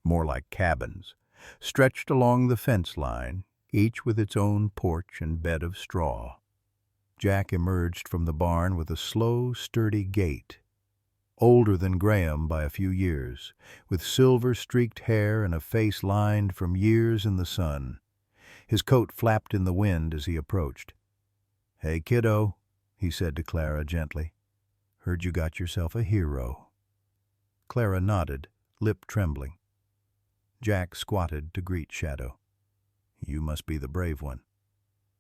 more like cabins, stretched along the fence line, each with its own porch and bed of straw. Jack emerged from the barn with a slow, sturdy gait. Older than Graham by a few years, with silver-streaked hair and a face lined from years in the sun. His coat flapped in the wind as he approached. "Hey, kiddo," he said to Clara gently. "Heard you got yourself a hero." Clara nodded, lip trembling. Jack squatted to greet Shadow. "You must be the brave one."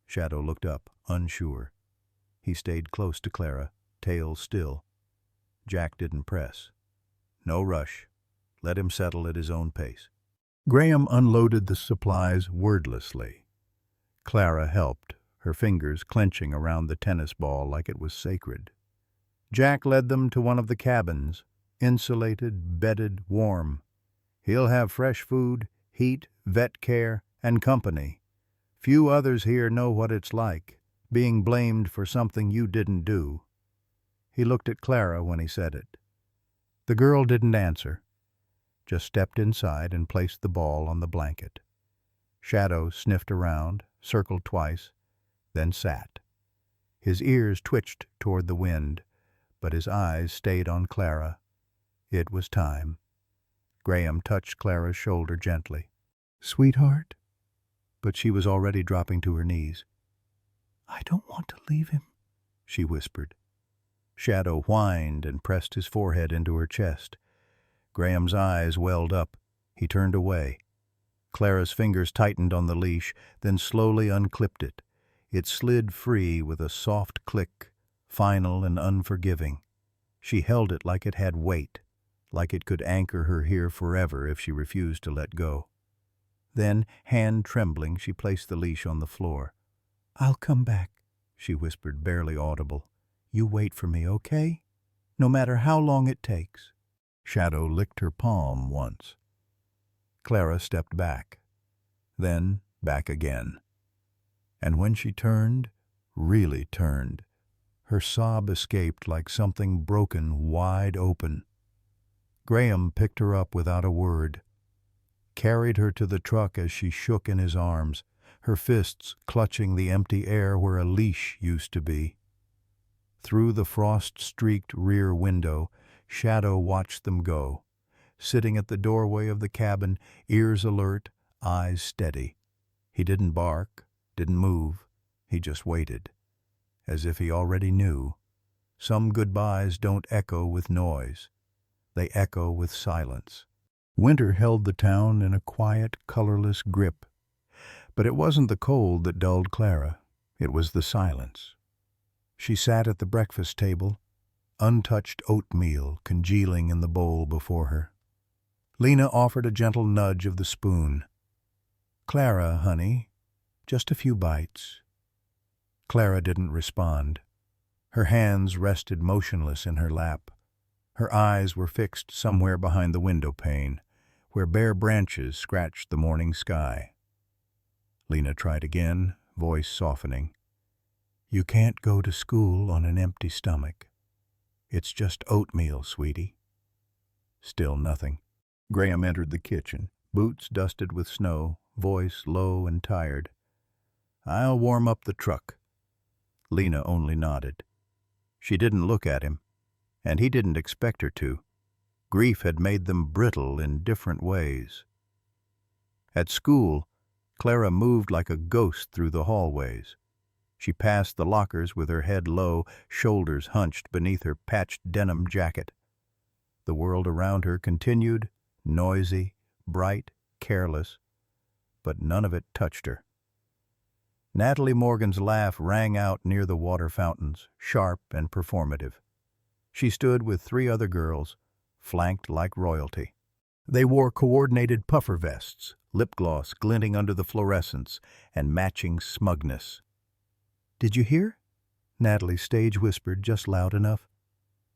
Shadow looked up, unsure. He stayed close to Clara, tail still. Jack didn't press. No rush. Let him settle at his own pace. Graham unloaded the supplies wordlessly. Clara helped, her fingers clenching around the tennis ball like it was sacred. Jack led them to one of the cabins, insulated, bedded, warm. He'll have fresh food, heat, vet care, and company. Few others here know what it's like, being blamed for something you didn't do. He looked at Clara when he said it. The girl didn't answer, just stepped inside and placed the ball on the blanket. Shadow sniffed around, circled twice, then sat. His ears twitched toward the wind, but his eyes stayed on Clara. It was time. Graham touched Clara's shoulder gently. "Sweetheart?" But she was already dropping to her knees. "I don't want to leave him," she whispered. Shadow whined and pressed his forehead into her chest. Graham's eyes welled up. He turned away. Clara's fingers tightened on the leash, then slowly unclipped it. It slid free with a soft click, final and unforgiving. She held it like it had weight, like it could anchor her here forever if she refused to let go. Then, hand trembling, she placed the leash on the floor. "I'll come back," she whispered, barely audible. "You wait for me, okay? No matter how long it takes." Shadow licked her palm once. Clara stepped back, then back again. And when she turned, really turned, her sob escaped like something broken wide open. Graham picked her up without a word, carried her to the truck as she shook in his arms, her fists clutching the empty air where a leash used to be. Through the frost-streaked rear window, Shadow watched them go, sitting at the doorway of the cabin, ears alert, eyes steady. He didn't bark, didn't move. He just waited, as if he already knew. Some goodbyes don't echo with noise. They echo with silence. Winter held the town in a quiet, colorless grip. But it wasn't the cold that dulled Clara. It was the silence. She sat at the breakfast table, untouched oatmeal congealing in the bowl before her. Lena offered a gentle nudge of the spoon. "Clara, honey, just a few bites." Clara didn't respond. Her hands rested motionless in her lap. Her eyes were fixed somewhere behind the window pane, where bare branches scratched the morning sky. Lena tried again, voice softening. "You can't go to school on an empty stomach. It's just oatmeal, sweetie." Still nothing. Graham entered the kitchen, boots dusted with snow, voice low and tired. "I'll warm up the truck." Lena only nodded. She didn't look at him, and he didn't expect her to. Grief had made them brittle in different ways. At school, Clara moved like a ghost through the hallways. She passed the lockers with her head low, shoulders hunched beneath her patched denim jacket. The world around her continued, noisy, bright, careless, but none of it touched her. Natalie Morgan's laugh rang out near the water fountains, sharp and performative. She stood with 3 other girls, flanked like royalty. They wore coordinated puffer vests, lip gloss glinting under the fluorescence, and matching smugness. "Did you hear?" Natalie stage whispered just loud enough.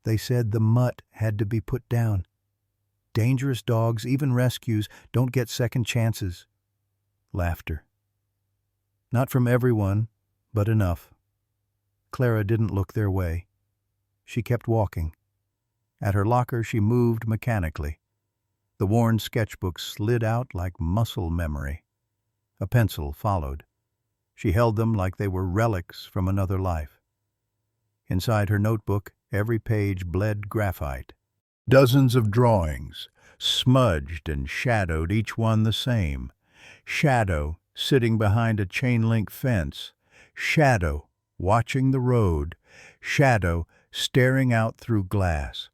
"They said the mutt had to be put down. Dangerous dogs, even rescues, don't get second chances." Laughter. Not from everyone, but enough. Clara didn't look their way. She kept walking. At her locker she moved mechanically. The worn sketchbook slid out like muscle memory. A pencil followed. She held them like they were relics from another life. Inside her notebook, every page bled graphite. Dozens of drawings, smudged and shadowed, each one the same. Shadow sitting behind a chain-link fence. Shadow watching the road. Shadow staring out through glass.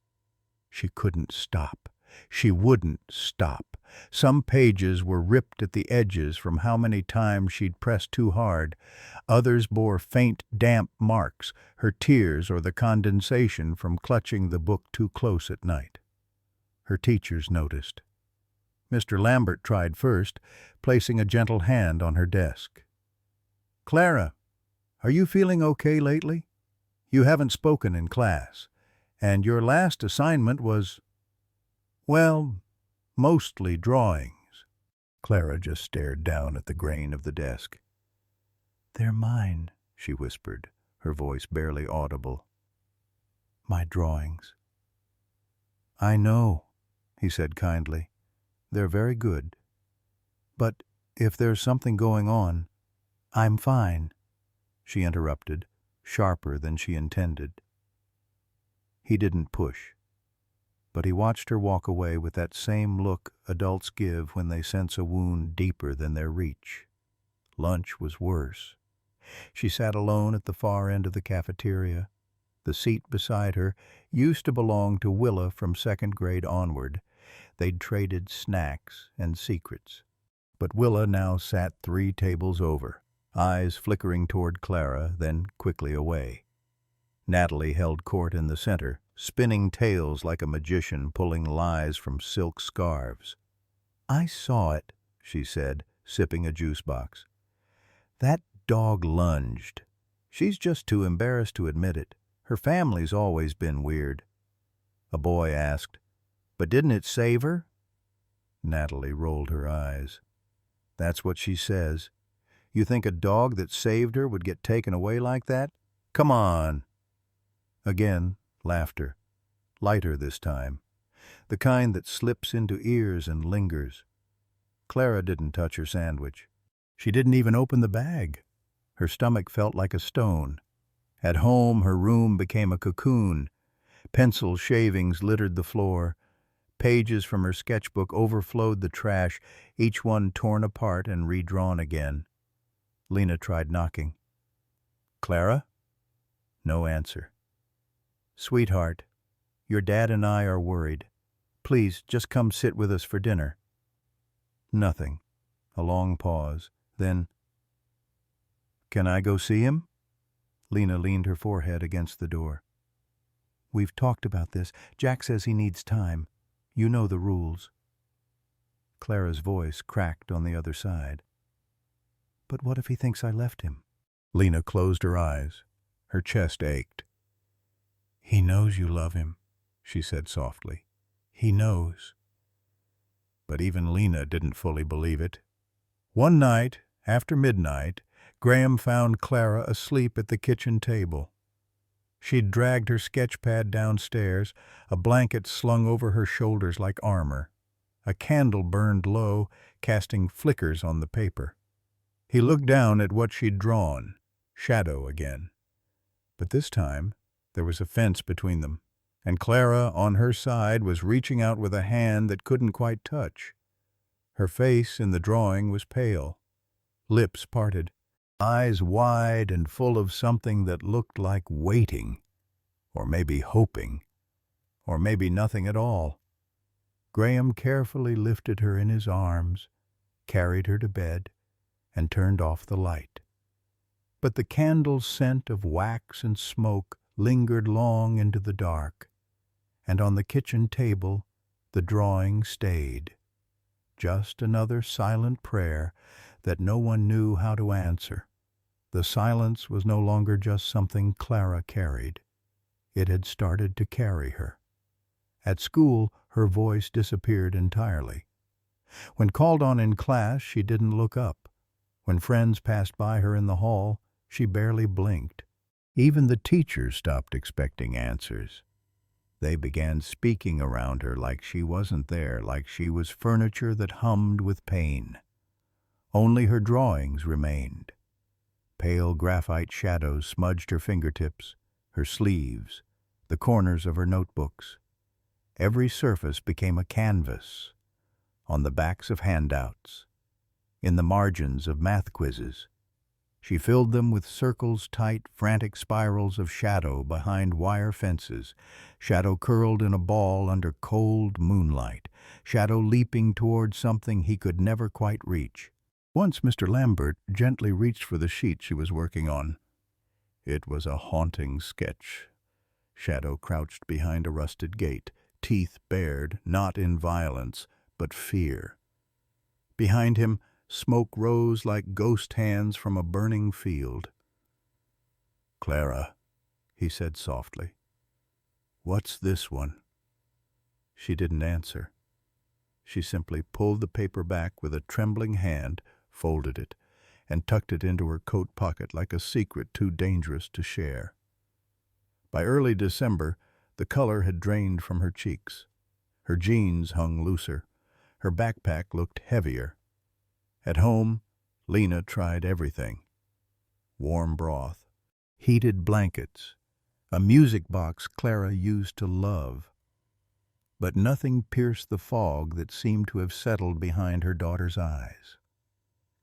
She couldn't stop. She wouldn't stop. Some pages were ripped at the edges from how many times she'd pressed too hard. Others bore faint, damp marks, her tears or the condensation from clutching the book too close at night. Her teachers noticed. Mr. Lambert tried first, placing a gentle hand on her desk. "Clara, are you feeling okay lately? You haven't spoken in class, and your last assignment was, well, mostly drawings." Clara just stared down at the grain of the desk. "They're mine," she whispered, her voice barely audible. "My drawings." "I know," he said kindly. "They're very good. But if there's something going on—" "I'm fine," she interrupted, sharper than she intended. He didn't push, but he watched her walk away with that same look adults give when they sense a wound deeper than their reach. Lunch was worse. She sat alone at the far end of the cafeteria. The seat beside her used to belong to Willa from second grade onward. They'd traded snacks and secrets. But Willa now sat 3 tables over, eyes flickering toward Clara, then quickly away. Natalie held court in the center, spinning tales like a magician pulling lies from silk scarves. "I saw it," she said, sipping a juice box. "That dog lunged. She's just too embarrassed to admit it. Her family's always been weird." A boy asked, "But didn't it save her?" Natalie rolled her eyes. "That's what she says. You think a dog that saved her would get taken away like that? Come on." Again, laughter. Lighter this time. The kind that slips into ears and lingers. Clara didn't touch her sandwich. She didn't even open the bag. Her stomach felt like a stone. At home, her room became a cocoon. Pencil shavings littered the floor. Pages from her sketchbook overflowed the trash, each one torn apart and redrawn again. Lena tried knocking. "Clara?" No answer. "Sweetheart, your dad and I are worried. Please, just come sit with us for dinner." Nothing. A long pause. Then, "Can I go see him?" Lena leaned her forehead against the door. "We've talked about this. Jack says he needs time. You know the rules." Clara's voice cracked on the other side. "But what if he thinks I left him?" Lena closed her eyes. Her chest ached. "He knows you love him," she said softly. "He knows." But even Lena didn't fully believe it. One night, after midnight, Graham found Clara asleep at the kitchen table. She'd dragged her sketch pad downstairs, a blanket slung over her shoulders like armor. A candle burned low, casting flickers on the paper. He looked down at what she'd drawn, shadow again. But this time, there was a fence between them, and Clara, on her side, was reaching out with a hand that couldn't quite touch. Her face in the drawing was pale, lips parted, eyes wide and full of something that looked like waiting, or maybe hoping, or maybe nothing at all. Graham carefully lifted her in his arms, carried her to bed, and turned off the light. But the candle's scent of wax and smoke lingered long into the dark, and on the kitchen table the drawing stayed. Just another silent prayer that no one knew how to answer. The silence was no longer just something Clara carried. It had started to carry her. At school, her voice disappeared entirely. When called on in class, she didn't look up. When friends passed by her in the hall, she barely blinked. Even the teachers stopped expecting answers. They began speaking around her like she wasn't there, like she was furniture that hummed with pain. Only her drawings remained. Pale graphite shadows smudged her fingertips, her sleeves, the corners of her notebooks. Every surface became a canvas, on the backs of handouts, in the margins of math quizzes. She filled them with circles, tight, frantic spirals of shadow behind wire fences, shadow curled in a ball under cold moonlight, shadow leaping toward something he could never quite reach. Once Mr. Lambert gently reached for the sheet she was working on. It was a haunting sketch. Shadow crouched behind a rusted gate, teeth bared, not in violence, but fear. Behind him, smoke rose like ghost hands from a burning field. "Clara," he said softly, "what's this one?" She didn't answer. She simply pulled the paper back with a trembling hand, folded it, and tucked it into her coat pocket like a secret too dangerous to share. By early December, the color had drained from her cheeks. Her jeans hung looser. Her backpack looked heavier. At home, Lena tried everything. Warm broth, heated blankets, a music box Clara used to love. But nothing pierced the fog that seemed to have settled behind her daughter's eyes.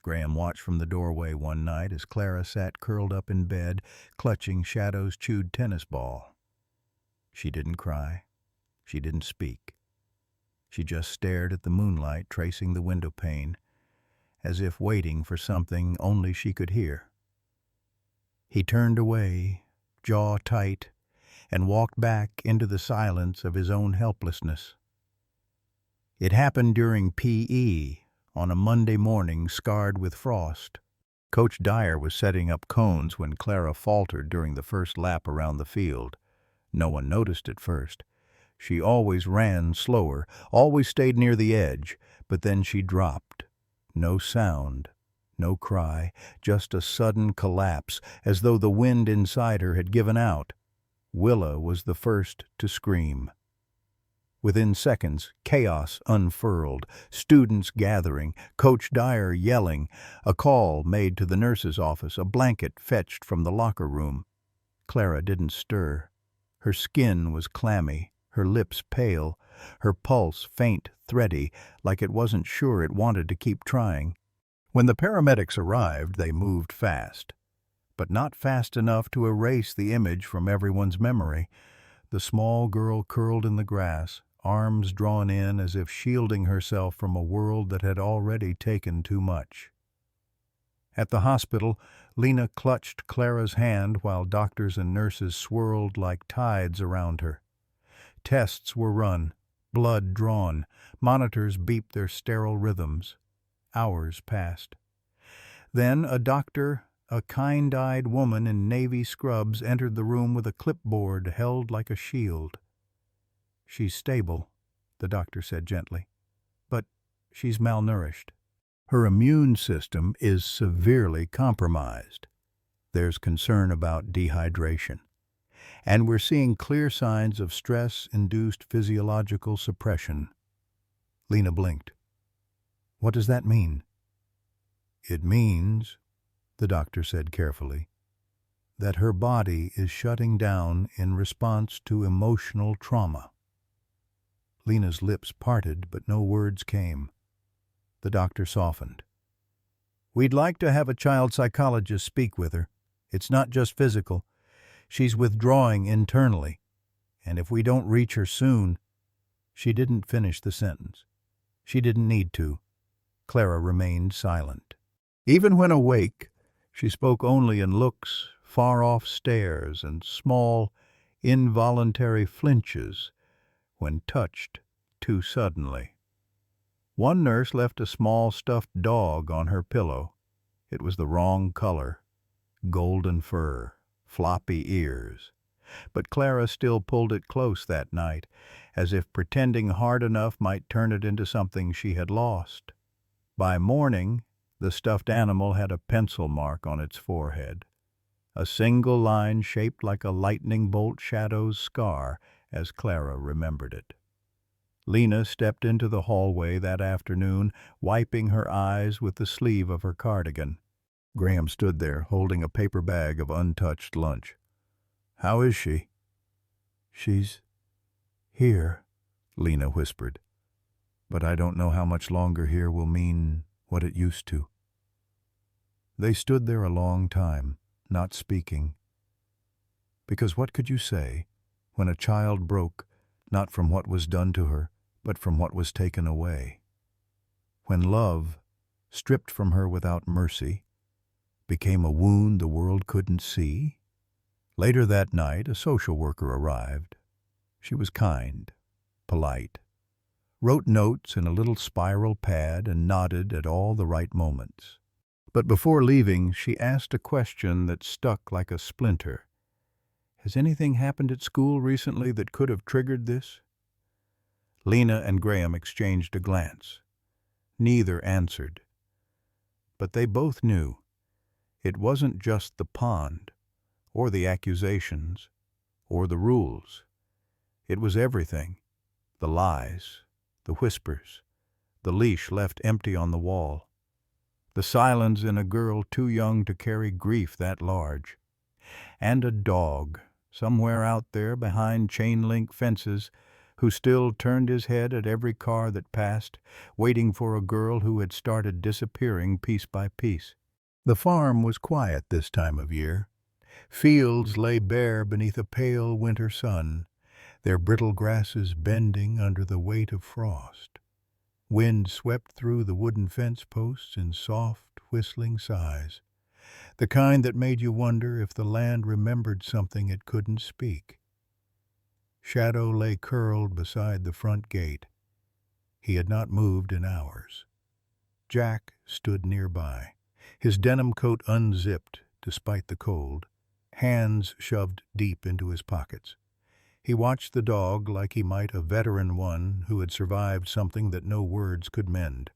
Graham watched from the doorway one night as Clara sat curled up in bed, clutching Shadow's chewed tennis ball. She didn't cry. She didn't speak. She just stared at the moonlight tracing the window pane, as if waiting for something only she could hear. He turned away, jaw tight, and walked back into the silence of his own helplessness. It happened during P.E., on a Monday morning scarred with frost. Coach Dyer was setting up cones when Clara faltered during the first lap around the field. No one noticed at first. She always ran slower, always stayed near the edge, but then she dropped. No sound, no cry, just a sudden collapse, as though the wind inside her had given out. Willa was the first to scream. Within seconds, chaos unfurled, students gathering, Coach Dyer yelling, a call made to the nurse's office, a blanket fetched from the locker room. Clara didn't stir. Her skin was clammy, her lips pale, her pulse faint, thready, like it wasn't sure it wanted to keep trying. When the paramedics arrived, they moved fast, but not fast enough to erase the image from everyone's memory. The small girl curled in the grass, arms drawn in as if shielding herself from a world that had already taken too much. At the hospital, Lena clutched Clara's hand while doctors and nurses swirled like tides around her. Tests were run, blood drawn, monitors beeped their sterile rhythms. Hours passed. Then a doctor, a kind-eyed woman in navy scrubs, entered the room with a clipboard held like a shield. "She's stable," the doctor said gently, "but she's malnourished. Her immune system is severely compromised. There's concern about dehydration. And we're seeing clear signs of stress-induced physiological suppression." Lena blinked. "What does that mean?" "It means," the doctor said carefully, "that her body is shutting down in response to emotional trauma." Lena's lips parted, but no words came. The doctor softened. "We'd like to have a child psychologist speak with her. It's not just physical. She's withdrawing internally. And if we don't reach her soon—" She didn't finish the sentence. She didn't need to. Clara remained silent. Even when awake, she spoke only in looks, far-off stares, and small, involuntary flinches when touched too suddenly. One nurse left a small stuffed dog on her pillow. It was the wrong color, golden fur, floppy ears. But Clara still pulled it close that night, as if pretending hard enough might turn it into something she had lost. By morning, the stuffed animal had a pencil mark on its forehead, a single line shaped like a lightning bolt shadow's scar, as Clara remembered it. Lena stepped into the hallway that afternoon, wiping her eyes with the sleeve of her cardigan. Graham stood there, holding a paper bag of untouched lunch. "How is she?" "She's here," Lena whispered. "But I don't know how much longer here will mean what it used to." They stood there a long time, not speaking. Because what could you say when a child broke, not from what was done to her, but from what was taken away? When love, stripped from her without mercy, became a wound the world couldn't see? Later that night, a social worker arrived. She was kind, polite, wrote notes in a little spiral pad and nodded at all the right moments. But before leaving, she asked a question that stuck like a splinter. "Has anything happened at school recently that could have triggered this?" Lena and Graham exchanged a glance. Neither answered. But they both knew. It wasn't just the pond, or the accusations, or the rules. It was everything. The lies, the whispers, the leash left empty on the wall, the silence in a girl too young to carry grief that large, and a dog, somewhere out there behind chain-link fences, who still turned his head at every car that passed, waiting for a girl who had started disappearing piece by piece. The farm was quiet this time of year. Fields lay bare beneath a pale winter sun, their brittle grasses bending under the weight of frost. Wind swept through the wooden fence posts in soft, whistling sighs, the kind that made you wonder if the land remembered something it couldn't speak. Shadow lay curled beside the front gate. He had not moved in hours. Jack stood nearby, his denim coat unzipped despite the cold, hands shoved deep into his pockets. He watched the dog like he might a veteran one who had survived something that no words could mend.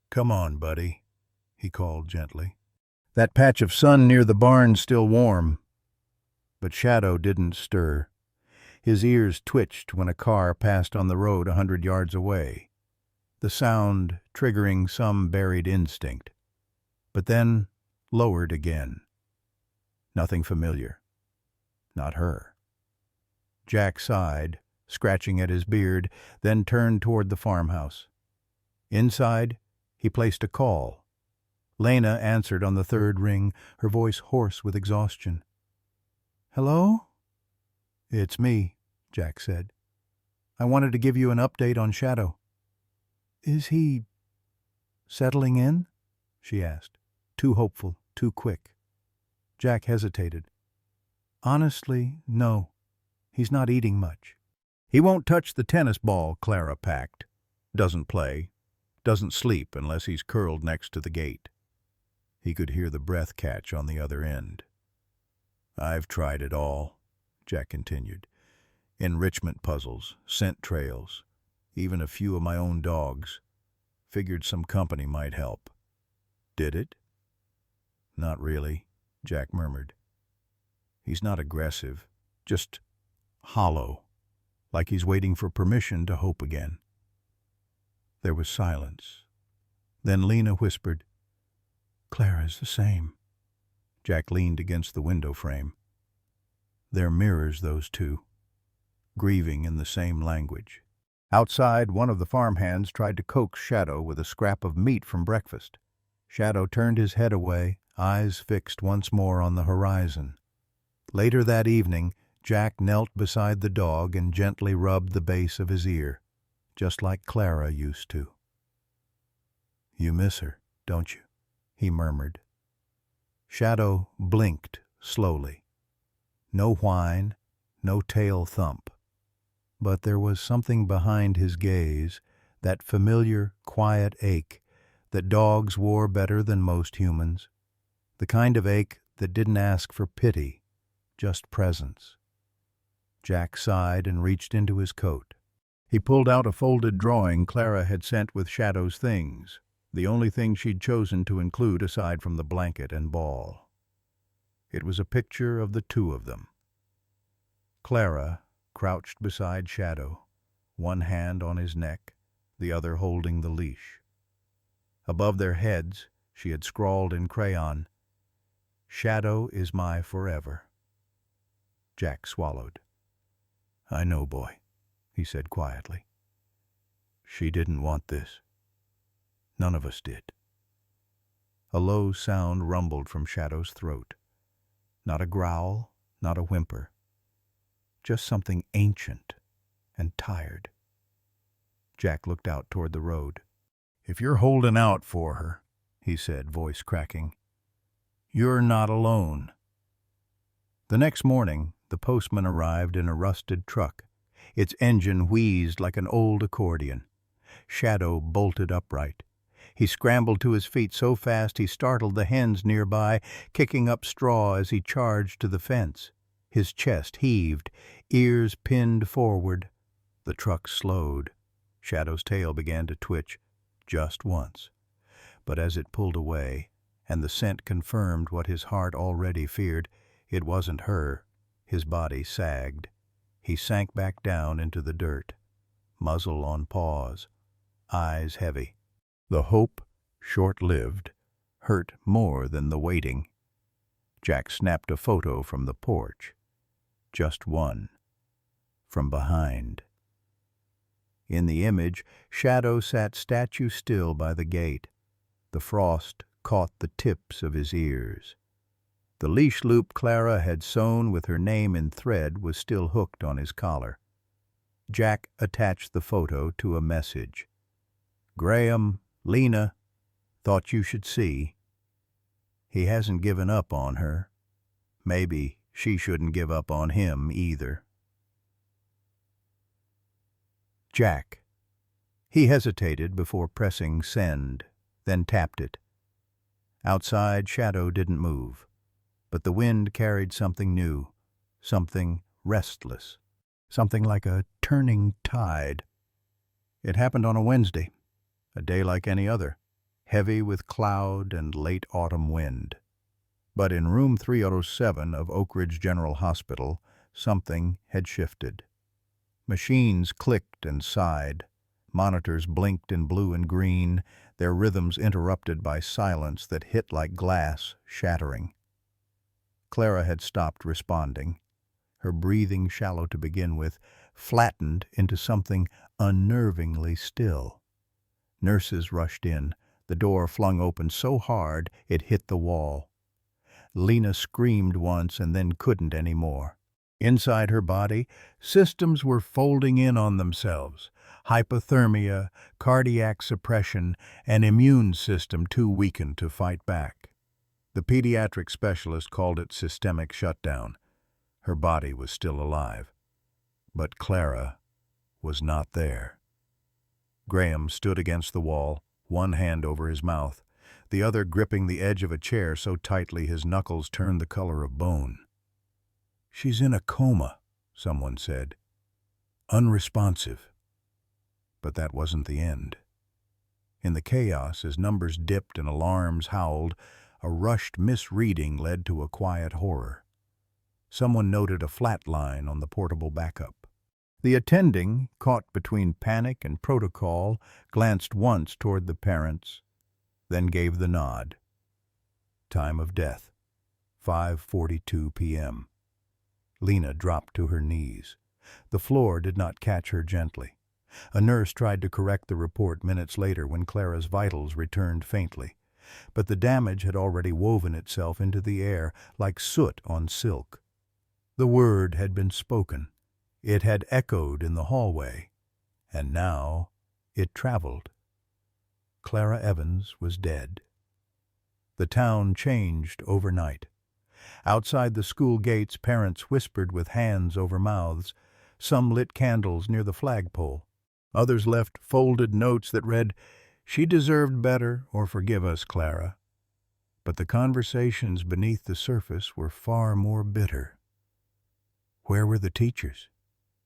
"Come on, buddy," he called gently. That patch of sun near the barn's still warm. But Shadow didn't stir. His ears twitched when a car passed on the road 100 yards away, the sound triggering some buried instinct, but then lowered again. Nothing familiar. Not her. Jack sighed, scratching at his beard, then turned toward the farmhouse. Inside, he placed a call. Lena answered on the third ring, her voice hoarse with exhaustion. "Hello?" "It's me," Jack said. "I wanted to give you an update on Shadow." "Is he settling in?" she asked, too hopeful, too quick. Jack hesitated. "Honestly, no. He's not eating much." "He won't touch the tennis ball Clara packed. Doesn't play. Doesn't sleep unless he's curled next to the gate." He could hear the breath catch on the other end. "I've tried it all," Jack continued. "Enrichment puzzles, scent trails, even a few of my own dogs. Figured some company might help." "Did it?" "Not really," Jack murmured. "He's not aggressive, just hollow, like he's waiting for permission to hope again." There was silence. Then Lena whispered, "Clara's the same." Jack leaned against the window frame. They're mirrors, those two, grieving in the same language. Outside, one of the farmhands tried to coax Shadow with a scrap of meat from breakfast. Shadow turned his head away, eyes fixed once more on the horizon. Later that evening, Jack knelt beside the dog and gently rubbed the base of his ear, just like Clara used to. "You miss her, don't you?" he murmured. Shadow blinked slowly. No whine, no tail thump. But there was something behind his gaze, that familiar, quiet ache that dogs wore better than most humans, the kind of ache that didn't ask for pity, just presence. Jack sighed and reached into his coat. He pulled out a folded drawing Clara had sent with Shadow's things, the only thing she'd chosen to include aside from the blanket and ball. It was a picture of the two of them. Clara, crouched beside Shadow, one hand on his neck, the other holding the leash. Above their heads, she had scrawled in crayon, "Shadow is my forever." Jack swallowed. "I know, boy," he said quietly. "She didn't want this. None of us did." A low sound rumbled from Shadow's throat. Not a growl, not a whimper. Just something ancient and tired. Jack looked out toward the road. "If you're holding out for her," he said, voice cracking, "you're not alone." The next morning, the postman arrived in a rusted truck. Its engine wheezed like an old accordion. Shadow bolted upright. He scrambled to his feet so fast he startled the hens nearby, kicking up straw as he charged to the fence. His chest heaved, ears pinned forward. The truck slowed. Shadow's tail began to twitch, just once. But as it pulled away, and the scent confirmed what his heart already feared, it wasn't her. His body sagged. He sank back down into the dirt, muzzle on paws, eyes heavy. The hope, short-lived, hurt more than the waiting. Jack snapped a photo from the porch. Just one. From behind. In the image, Shadow sat statue still by the gate. The frost caught the tips of his ears. The leash loop Clara had sewn with her name in thread was still hooked on his collar. Jack attached the photo to a message. "Graham, Lena, thought you should see. He hasn't given up on her. Maybe she shouldn't give up on him either." Jack. He hesitated before pressing send, then tapped it. Outside, Shadow didn't move, but the wind carried something new, something restless, something like a turning tide. It happened on a Wednesday, a day like any other, heavy with cloud and late autumn wind. But in room 307 of Oak Ridge General Hospital, something had shifted. Machines clicked and sighed. Monitors blinked in blue and green, their rhythms interrupted by silence that hit like glass, shattering. Clara had stopped responding. Her breathing, shallow to begin with, flattened into something unnervingly still. Nurses rushed in, the door flung open so hard it hit the wall. Lena screamed once and then couldn't any more. Inside her body, systems were folding in on themselves. Hypothermia, cardiac suppression, an immune system too weakened to fight back. The pediatric specialist called it systemic shutdown. Her body was still alive. But Clara was not there. Graham stood against the wall, one hand over his mouth, the other gripping the edge of a chair so tightly his knuckles turned the color of bone. "She's in a coma," someone said. "Unresponsive." But that wasn't the end. In the chaos, as numbers dipped and alarms howled, a rushed misreading led to a quiet horror. Someone noted a flat line on the portable backup. The attending, caught between panic and protocol, glanced once toward the parents, then gave the nod. Time of death, 5:42 p.m. Lena dropped to her knees. The floor did not catch her gently. A nurse tried to correct the report minutes later when Clara's vitals returned faintly. But the damage had already woven itself into the air like soot on silk. The word had been spoken. It had echoed in the hallway. And now it traveled. Clara Evans was dead. The town changed overnight. Outside the school gates, parents whispered with hands over mouths. Some lit candles near the flagpole. Others left folded notes that read, "She deserved better," or "Forgive us, Clara." But the conversations beneath the surface were far more bitter. Where were the teachers?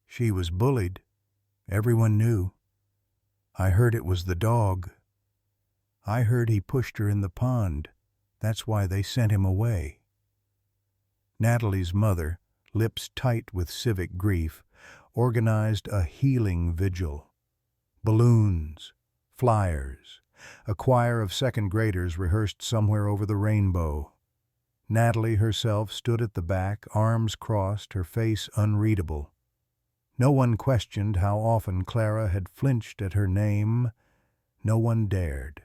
She was bullied. Everyone knew. I heard it was the dog. I heard he pushed her in the pond. That's why they sent him away. Natalie's mother, lips tight with civic grief, organized a healing vigil. Balloons, flyers, a choir of second graders rehearsed somewhere over the rainbow. Natalie herself stood at the back, arms crossed, her face unreadable. No one questioned how often Clara had flinched at her name. No one dared.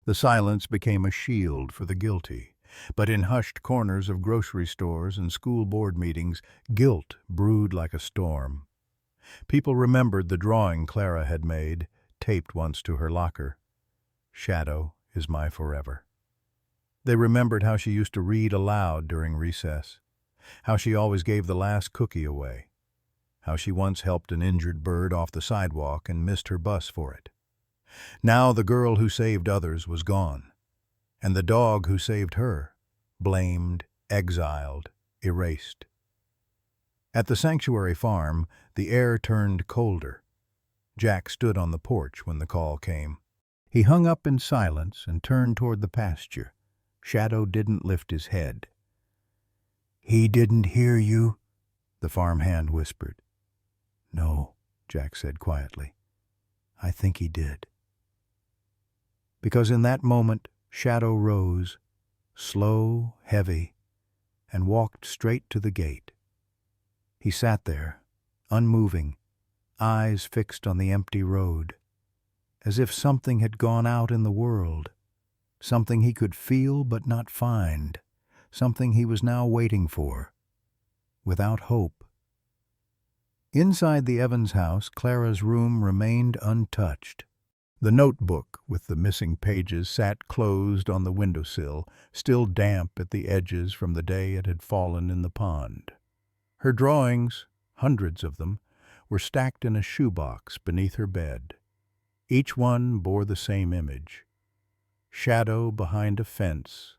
The silence became a shield for the guilty, but in hushed corners of grocery stores and school board meetings, guilt brewed like a storm. People remembered the drawing Clara had made, taped once to her locker. "Shadow is my forever." They remembered how she used to read aloud during recess, how she always gave the last cookie away, how she once helped an injured bird off the sidewalk and missed her bus for it. Now the girl who saved others was gone, and the dog who saved her, blamed, exiled, erased. At the sanctuary farm, the air turned colder. Jack stood on the porch when the call came. He hung up in silence and turned toward the pasture. Shadow didn't lift his head. "He didn't hear you?" the farmhand whispered. "No," Jack said quietly. "I think he did." Because in that moment, Shadow rose, slow, heavy, and walked straight to the gate. He sat there, unmoving, eyes fixed on the empty road, as if something had gone out in the world, something he could feel but not find, something he was now waiting for, without hope. Inside the Evans house, Clara's room remained untouched. The notebook with the missing pages sat closed on the windowsill, still damp at the edges from the day it had fallen in the pond. Her drawings, hundreds of them, were stacked in a shoebox beneath her bed. Each one bore the same image: Shadow behind a fence,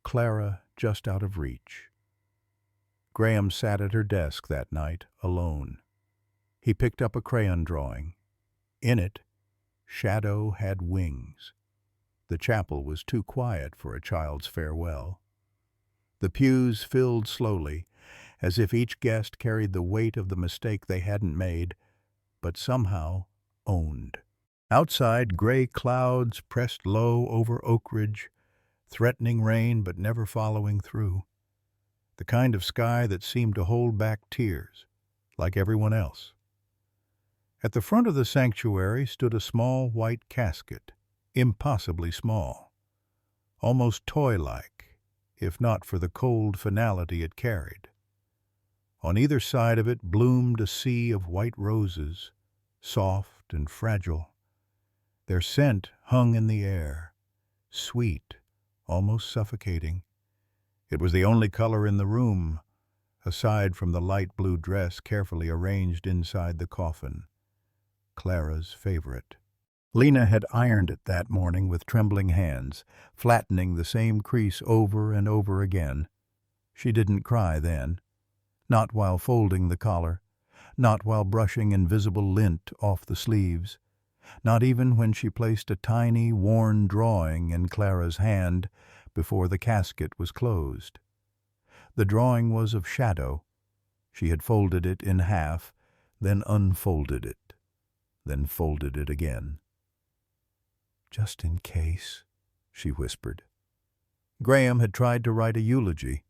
Clara just out of reach. Graham sat at her desk that night, alone. He picked up a crayon drawing. In it, Shadow had wings. The chapel was too quiet for a child's farewell. The pews filled slowly, as if each guest carried the weight of the mistake they hadn't made, but somehow owned. Outside, gray clouds pressed low over Oak Ridge, threatening rain but never following through. The kind of sky that seemed to hold back tears, like everyone else. At the front of the sanctuary stood a small white casket, impossibly small, almost toy-like, if not for the cold finality it carried. On either side of it bloomed a sea of white roses, soft and fragile. Their scent hung in the air, sweet, almost suffocating. It was the only color in the room, aside from the light blue dress carefully arranged inside the coffin. Clara's favorite. Lena had ironed it that morning with trembling hands, flattening the same crease over and over again. She didn't cry then, not while folding the collar, not while brushing invisible lint off the sleeves, not even when she placed a tiny, worn drawing in Clara's hand before the casket was closed. The drawing was of Shadow. She had folded it in half, then unfolded it, then folded it again. "Just in case," she whispered. Graham had tried to write a eulogy.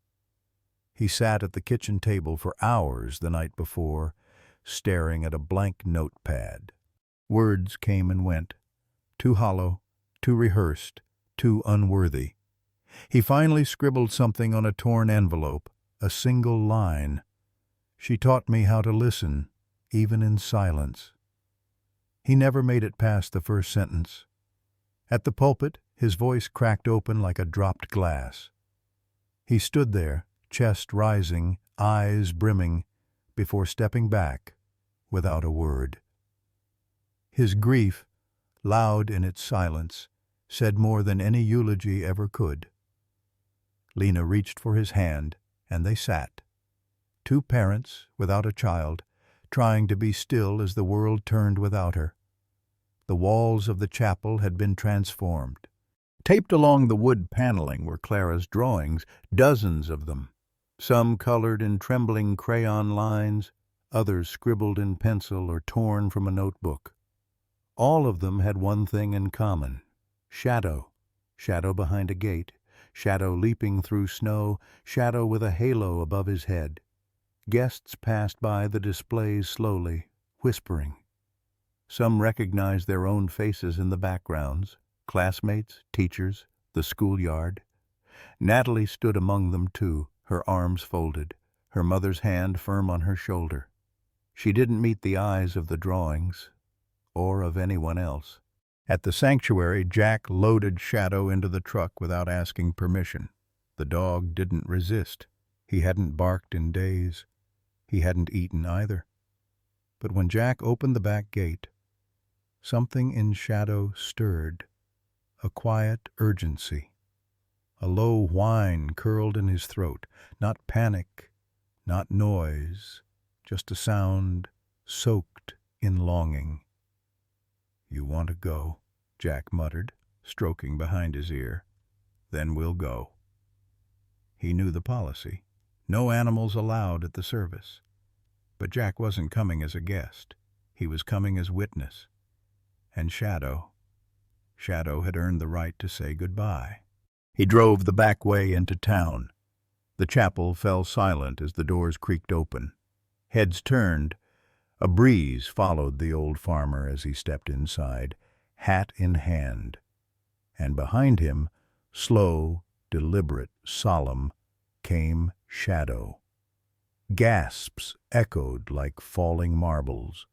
He sat at the kitchen table for hours the night before, staring at a blank notepad. Words came and went, too hollow, too rehearsed, too unworthy. He finally scribbled something on a torn envelope, a single line. "She taught me how to listen, even in silence." He never made it past the first sentence. At the pulpit, his voice cracked open like a dropped glass. He stood there, chest rising, eyes brimming, before stepping back, without a word. His grief, loud in its silence, said more than any eulogy ever could. Lena reached for his hand, and they sat. Two parents, without a child, trying to be still as the world turned without her. The walls of the chapel had been transformed. Taped along the wood paneling were Clara's drawings, dozens of them, some colored in trembling crayon lines, others scribbled in pencil or torn from a notebook. All of them had one thing in common: shadow. Shadow behind a gate, shadow leaping through snow, shadow with a halo above his head. Guests passed by the displays slowly, whispering. Some recognized their own faces in the backgrounds: classmates, teachers, the schoolyard. Natalie stood among them too, her arms folded, her mother's hand firm on her shoulder. She didn't meet the eyes of the drawings, or of anyone else. At the sanctuary, Jack loaded Shadow into the truck without asking permission. The dog didn't resist. He hadn't barked in days. He hadn't eaten either. But when Jack opened the back gate, something in Shadow stirred, a quiet urgency. A low whine curled in his throat, not panic, not noise, just a sound soaked in longing. "You want to go," Jack muttered, stroking behind his ear. "Then we'll go." He knew the policy. No animals allowed at the service. But Jack wasn't coming as a guest. He was coming as witness. And Shadow had earned the right to say goodbye. He drove the back way into town. The chapel fell silent as the doors creaked open. Heads turned. A breeze followed the old farmer as he stepped inside, hat in hand. And behind him, slow, deliberate, solemn, came Shadow. Gasps echoed like falling marbles,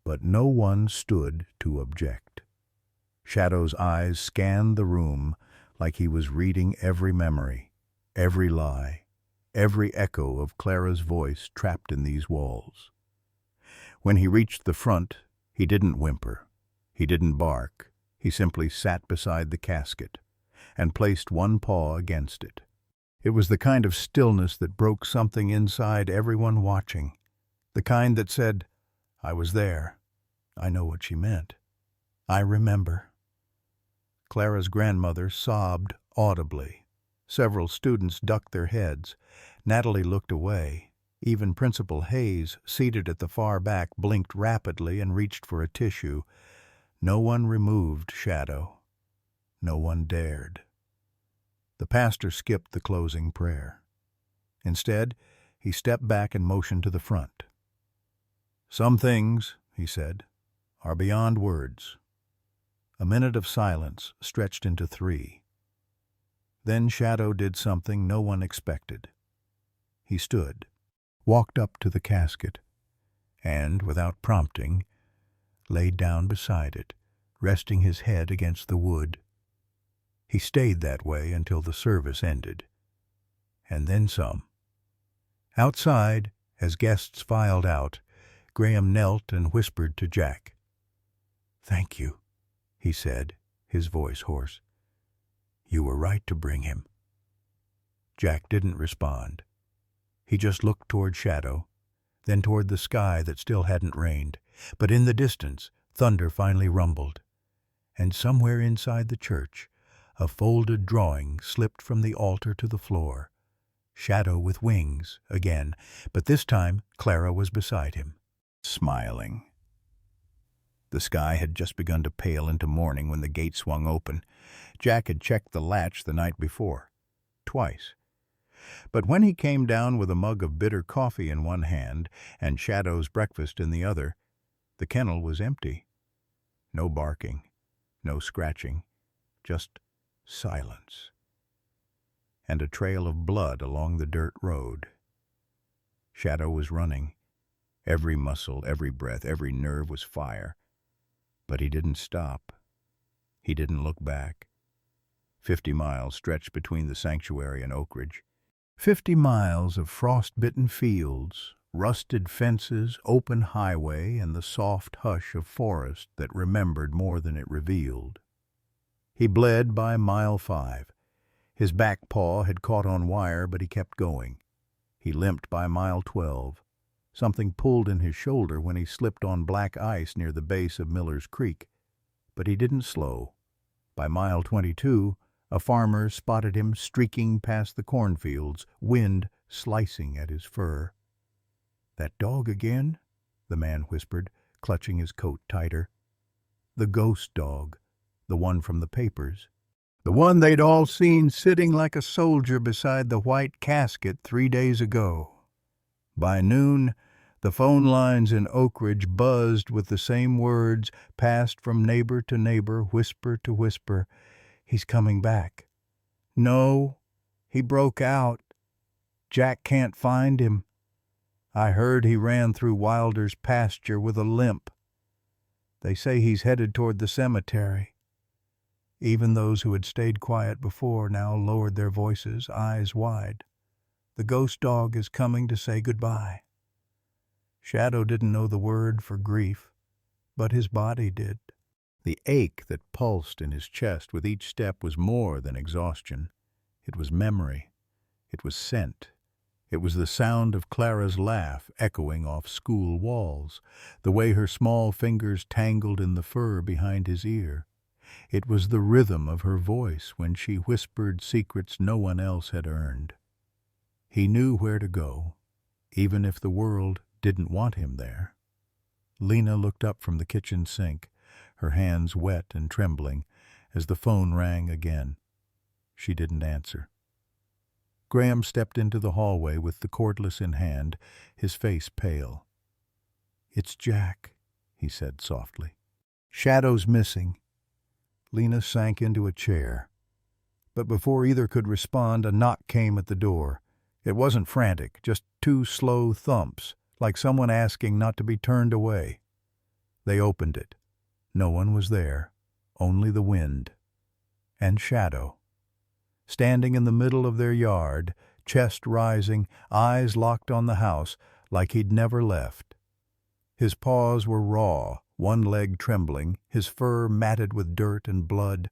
but no one stood to object. Shadow's eyes scanned the room like he was reading every memory, every lie, every echo of Clara's voice trapped in these walls. When he reached the front, he didn't whimper. He didn't bark. He simply sat beside the casket and placed one paw against it. It was the kind of stillness that broke something inside everyone watching, the kind that said, "I was there. I know what she meant. I remember." Clara's grandmother sobbed audibly. Several students ducked their heads. Natalie looked away. Even Principal Hayes, seated at the far back, blinked rapidly and reached for a tissue. No one removed Shadow. No one dared. The pastor skipped the closing prayer. Instead, he stepped back and motioned to the front. "Some things," he said, "are beyond words." A minute of silence stretched into 3. Then Shadow did something no one expected. He stood, walked up to the casket, and, without prompting, laid down beside it, resting his head against the wood. He stayed that way until the service ended. And then some. Outside, as guests filed out, Graham knelt and whispered to Jack. "Thank you," he said, his voice hoarse. "You were right to bring him." Jack didn't respond. He just looked toward Shadow, then toward the sky that still hadn't rained. But in the distance, thunder finally rumbled. And somewhere inside the church, a folded drawing slipped from the altar to the floor. Shadow with wings, again, but this time Clara was beside him, smiling. The sky had just begun to pale into morning when the gate swung open. Jack had checked the latch the night before, twice. But when he came down with a mug of bitter coffee in one hand and Shadow's breakfast in the other, the kennel was empty. No barking, no scratching, just silence. And a trail of blood along the dirt road. Shadow was running. Every muscle, every breath, every nerve was fire. But he didn't stop. He didn't look back. 50 miles stretched between the sanctuary and Oak Ridge. 50 miles of frost-bitten fields, rusted fences, open highway, and the soft hush of forest that remembered more than it revealed. He bled by mile 5. His back paw had caught on wire, but he kept going. He limped by mile 12. Something pulled in his shoulder when he slipped on black ice near the base of Miller's Creek. But he didn't slow. By mile 22, a farmer spotted him streaking past the cornfields, wind slicing at his fur. "That dog again?" the man whispered, clutching his coat tighter. The ghost dog, the one from the papers. The one they'd all seen sitting like a soldier beside the white casket 3 days ago. By noon, the phone lines in Oak Ridge buzzed with the same words, passed from neighbor to neighbor, whisper to whisper. "He's coming back." "No, he broke out. Jack can't find him. I heard he ran through Wilder's pasture with a limp. They say he's headed toward the cemetery." Even those who had stayed quiet before now lowered their voices, eyes wide. "The ghost dog is coming to say goodbye." Shadow didn't know the word for grief, but his body did. The ache that pulsed in his chest with each step was more than exhaustion. It was memory. It was scent. It was the sound of Clara's laugh echoing off school walls, the way her small fingers tangled in the fur behind his ear. It was the rhythm of her voice when she whispered secrets no one else had earned. He knew where to go, even if the world didn't want him there. Lena looked up from the kitchen sink, her hands wet and trembling, as the phone rang again. She didn't answer. Graham stepped into the hallway with the cordless in hand, his face pale. "It's Jack," he said softly. "Shadow's missing." Lena sank into a chair. But before either could respond, a knock came at the door. It wasn't frantic, just 2 slow thumps, like someone asking not to be turned away. They opened it. No one was there, only the wind. And Shadow. Standing in the middle of their yard, chest rising, eyes locked on the house, like he'd never left. His paws were raw, one leg trembling, his fur matted with dirt and blood,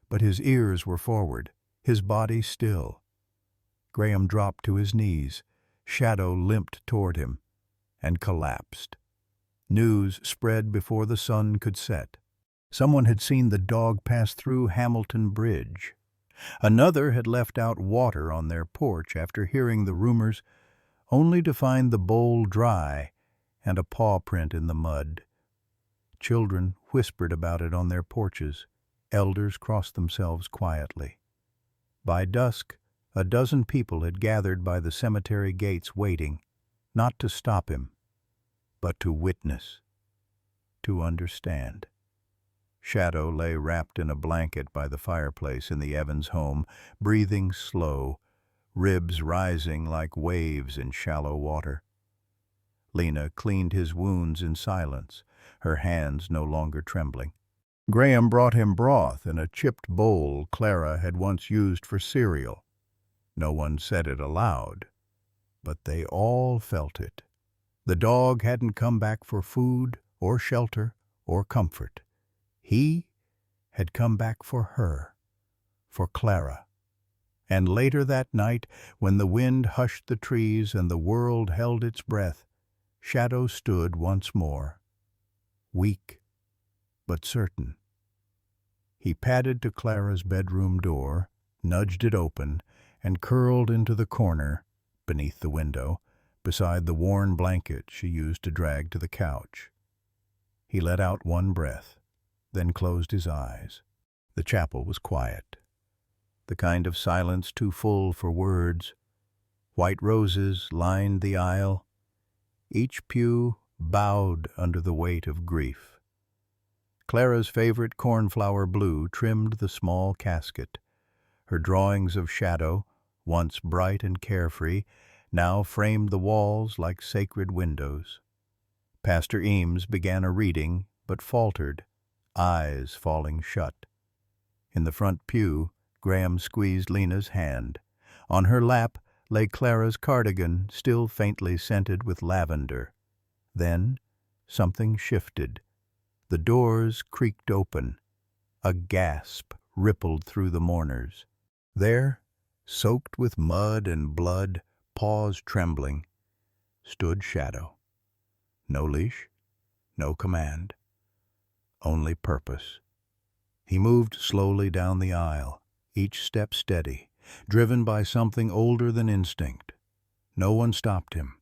but his ears were forward, his body still. Graham dropped to his knees. Shadow limped toward him and collapsed. News spread before the sun could set. Someone had seen the dog pass through Hamilton Bridge. Another had left out water on their porch after hearing the rumors, only to find the bowl dry and a paw print in the mud. Children whispered about it on their porches. Elders crossed themselves quietly. By dusk, a dozen people had gathered by the cemetery gates waiting, not to stop him, but to witness, to understand. Shadow lay wrapped in a blanket by the fireplace in the Evans home, breathing slow, ribs rising like waves in shallow water. Lena cleaned his wounds in silence, her hands no longer trembling. Graham brought him broth in a chipped bowl Clara had once used for cereal. No one said it aloud, but they all felt it. The dog hadn't come back for food or shelter or comfort. He had come back for her, for Clara. And later that night, when the wind hushed the trees and the world held its breath, Shadow stood once more, weak but certain. He padded to Clara's bedroom door, nudged it open, and curled into the corner, beneath the window, beside the worn blanket she used to drag to the couch. He let out one breath, then closed his eyes. The chapel was quiet, the kind of silence too full for words. White roses lined the aisle. Each pew bowed under the weight of grief. Clara's favorite cornflower blue trimmed the small casket. Her drawings of Shadow, once bright and carefree, now framed the walls like sacred windows. Pastor Eames began a reading, but faltered, eyes falling shut. In the front pew, Graham squeezed Lena's hand. On her lap lay Clara's cardigan, still faintly scented with lavender. Then something shifted. The doors creaked open. A gasp rippled through the mourners. There, soaked with mud and blood, paws trembling, stood Shadow. No leash, no command, only purpose. He moved slowly down the aisle, each step steady, driven by something older than instinct. No one stopped him.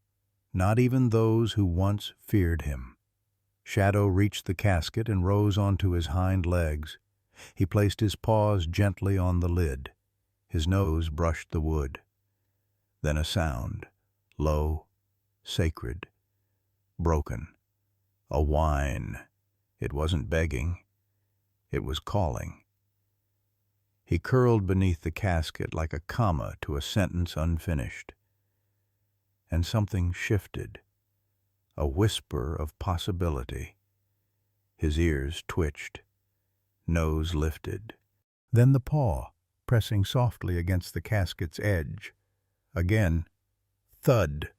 not even those who once feared him. Shadow reached the casket and rose onto his hind legs. He placed his paws gently on the lid. His nose brushed the wood. Then a sound, low, sacred, broken. A whine. It wasn't begging. It was calling. He curled beneath the casket like a comma to a sentence unfinished. And something shifted, a whisper of possibility. His ears twitched, nose lifted. Then the paw, pressing softly against the casket's edge. Again, thud,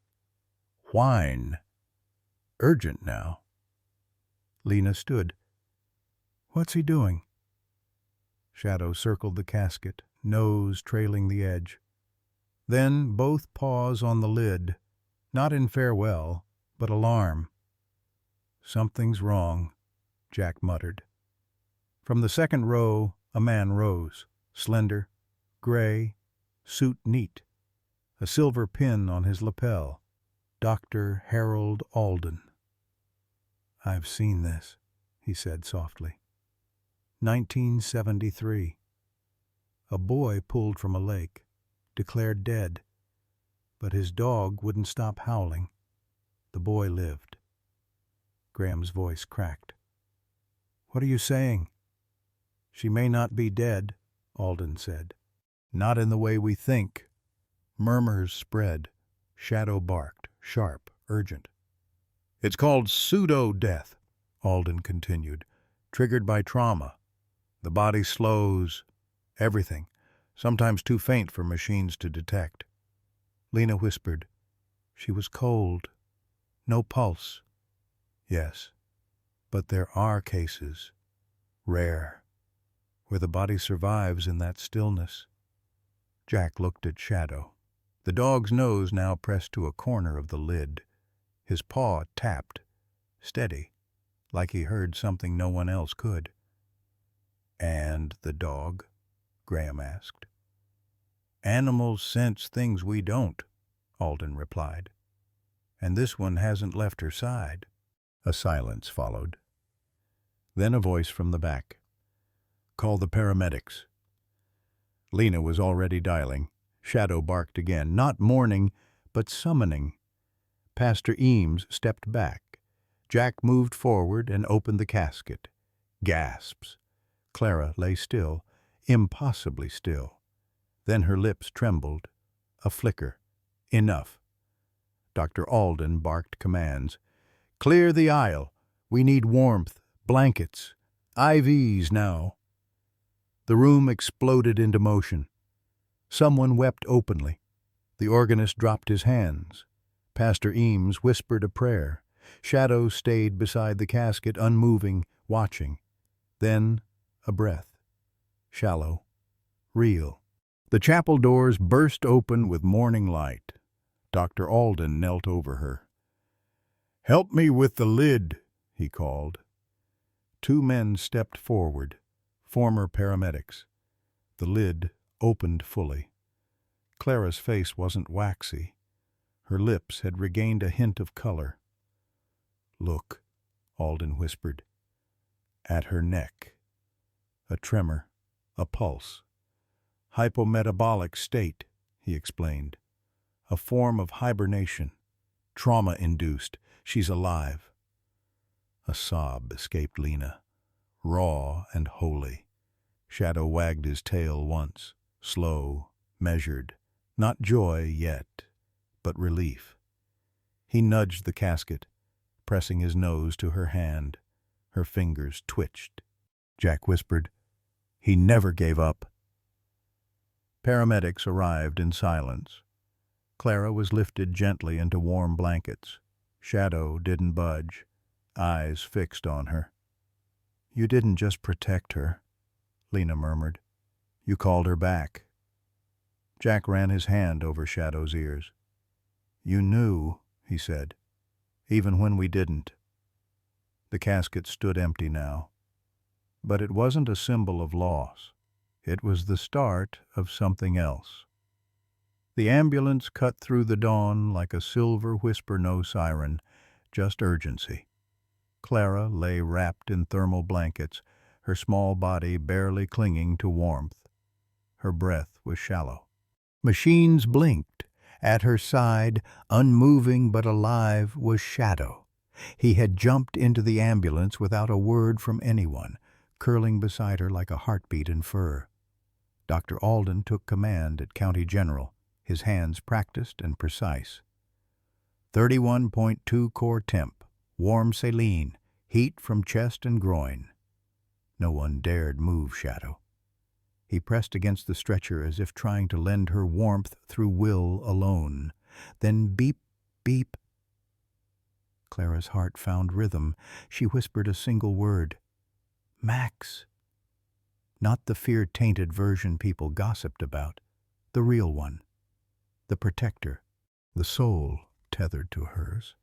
whine, urgent now. Lena stood. "What's he doing?" Shadow circled the casket, nose trailing the edge. Then both paws on the lid, not in farewell, but alarm. "Something's wrong," Jack muttered. From the second row, a man rose, slender, gray, suit neat, a silver pin on his lapel. Dr. Harold Alden. "I've seen this," he said softly. 1973. A boy pulled from a lake, declared dead, but his dog wouldn't stop howling. The boy lived. Graham's voice cracked. "What are you saying?" "She may not be dead," Alden said. "Not in the way we think." Murmurs spread. Shadow barked, sharp, urgent. "It's called pseudo-death," Alden continued, "triggered by trauma. The body slows everything, sometimes too faint for machines to detect." Lena whispered. "She was cold. No pulse." "Yes, but there are cases, rare, where the body survives in that stillness." Jack looked at Shadow. The dog's nose now pressed to a corner of the lid. His paw tapped, steady, like he heard something no one else could. "And the dog?" Graham asked. "Animals sense things we don't," Alden replied. "And this one hasn't left her side." A silence followed. Then a voice from the back. "Call the paramedics." Lena was already dialing. Shadow barked again, not mourning, but summoning. Pastor Eames stepped back. Jack moved forward and opened the casket. Gasps. Clara lay still, impossibly still. Then her lips trembled. A flicker. Enough. Dr. Alden barked commands. "Clear the aisle. We need warmth, blankets, IVs now." The room exploded into motion. Someone wept openly. The organist dropped his hands. Pastor Eames whispered a prayer. Shadow stayed beside the casket, unmoving, watching. Then a breath. Shallow. Real. The chapel doors burst open with morning light. Dr. Alden knelt over her. "Help me with the lid," he called. Two men stepped forward, former paramedics. The lid opened fully. Clara's face wasn't waxy. Her lips had regained a hint of color. "Look," Alden whispered. "At her neck. A tremor, a pulse. Hypometabolic state," he explained. "A form of hibernation. Trauma-induced. She's alive." A sob escaped Lena, raw and holy. Shadow wagged his tail once, slow, measured. Not joy yet, but relief. He nudged the casket, pressing his nose to her hand. Her fingers twitched. Jack whispered, "He never gave up." Paramedics arrived in silence. Clara was lifted gently into warm blankets. Shadow didn't budge, eyes fixed on her. "You didn't just protect her," Lena murmured. "You called her back." Jack ran his hand over Shadow's ears. "You knew," he said, "even when we didn't." The casket stood empty now. But it wasn't a symbol of loss. It was the start of something else. The ambulance cut through the dawn like a silver whisper, no siren, just urgency. Clara lay wrapped in thermal blankets, her small body barely clinging to warmth. Her breath was shallow. Machines blinked. At her side, unmoving but alive, was Shadow. He had jumped into the ambulance without a word from anyone, curling beside her like a heartbeat in fur. Dr. Alden took command at County General, his hands practiced and precise. 31.2 core temp, warm saline, heat from chest and groin. No one dared move Shadow. He pressed against the stretcher as if trying to lend her warmth through will alone. Then beep, beep. Clara's heart found rhythm. She whispered a single word. Max. Not the fear-tainted version people gossiped about. The real one. The protector. The soul tethered to hers.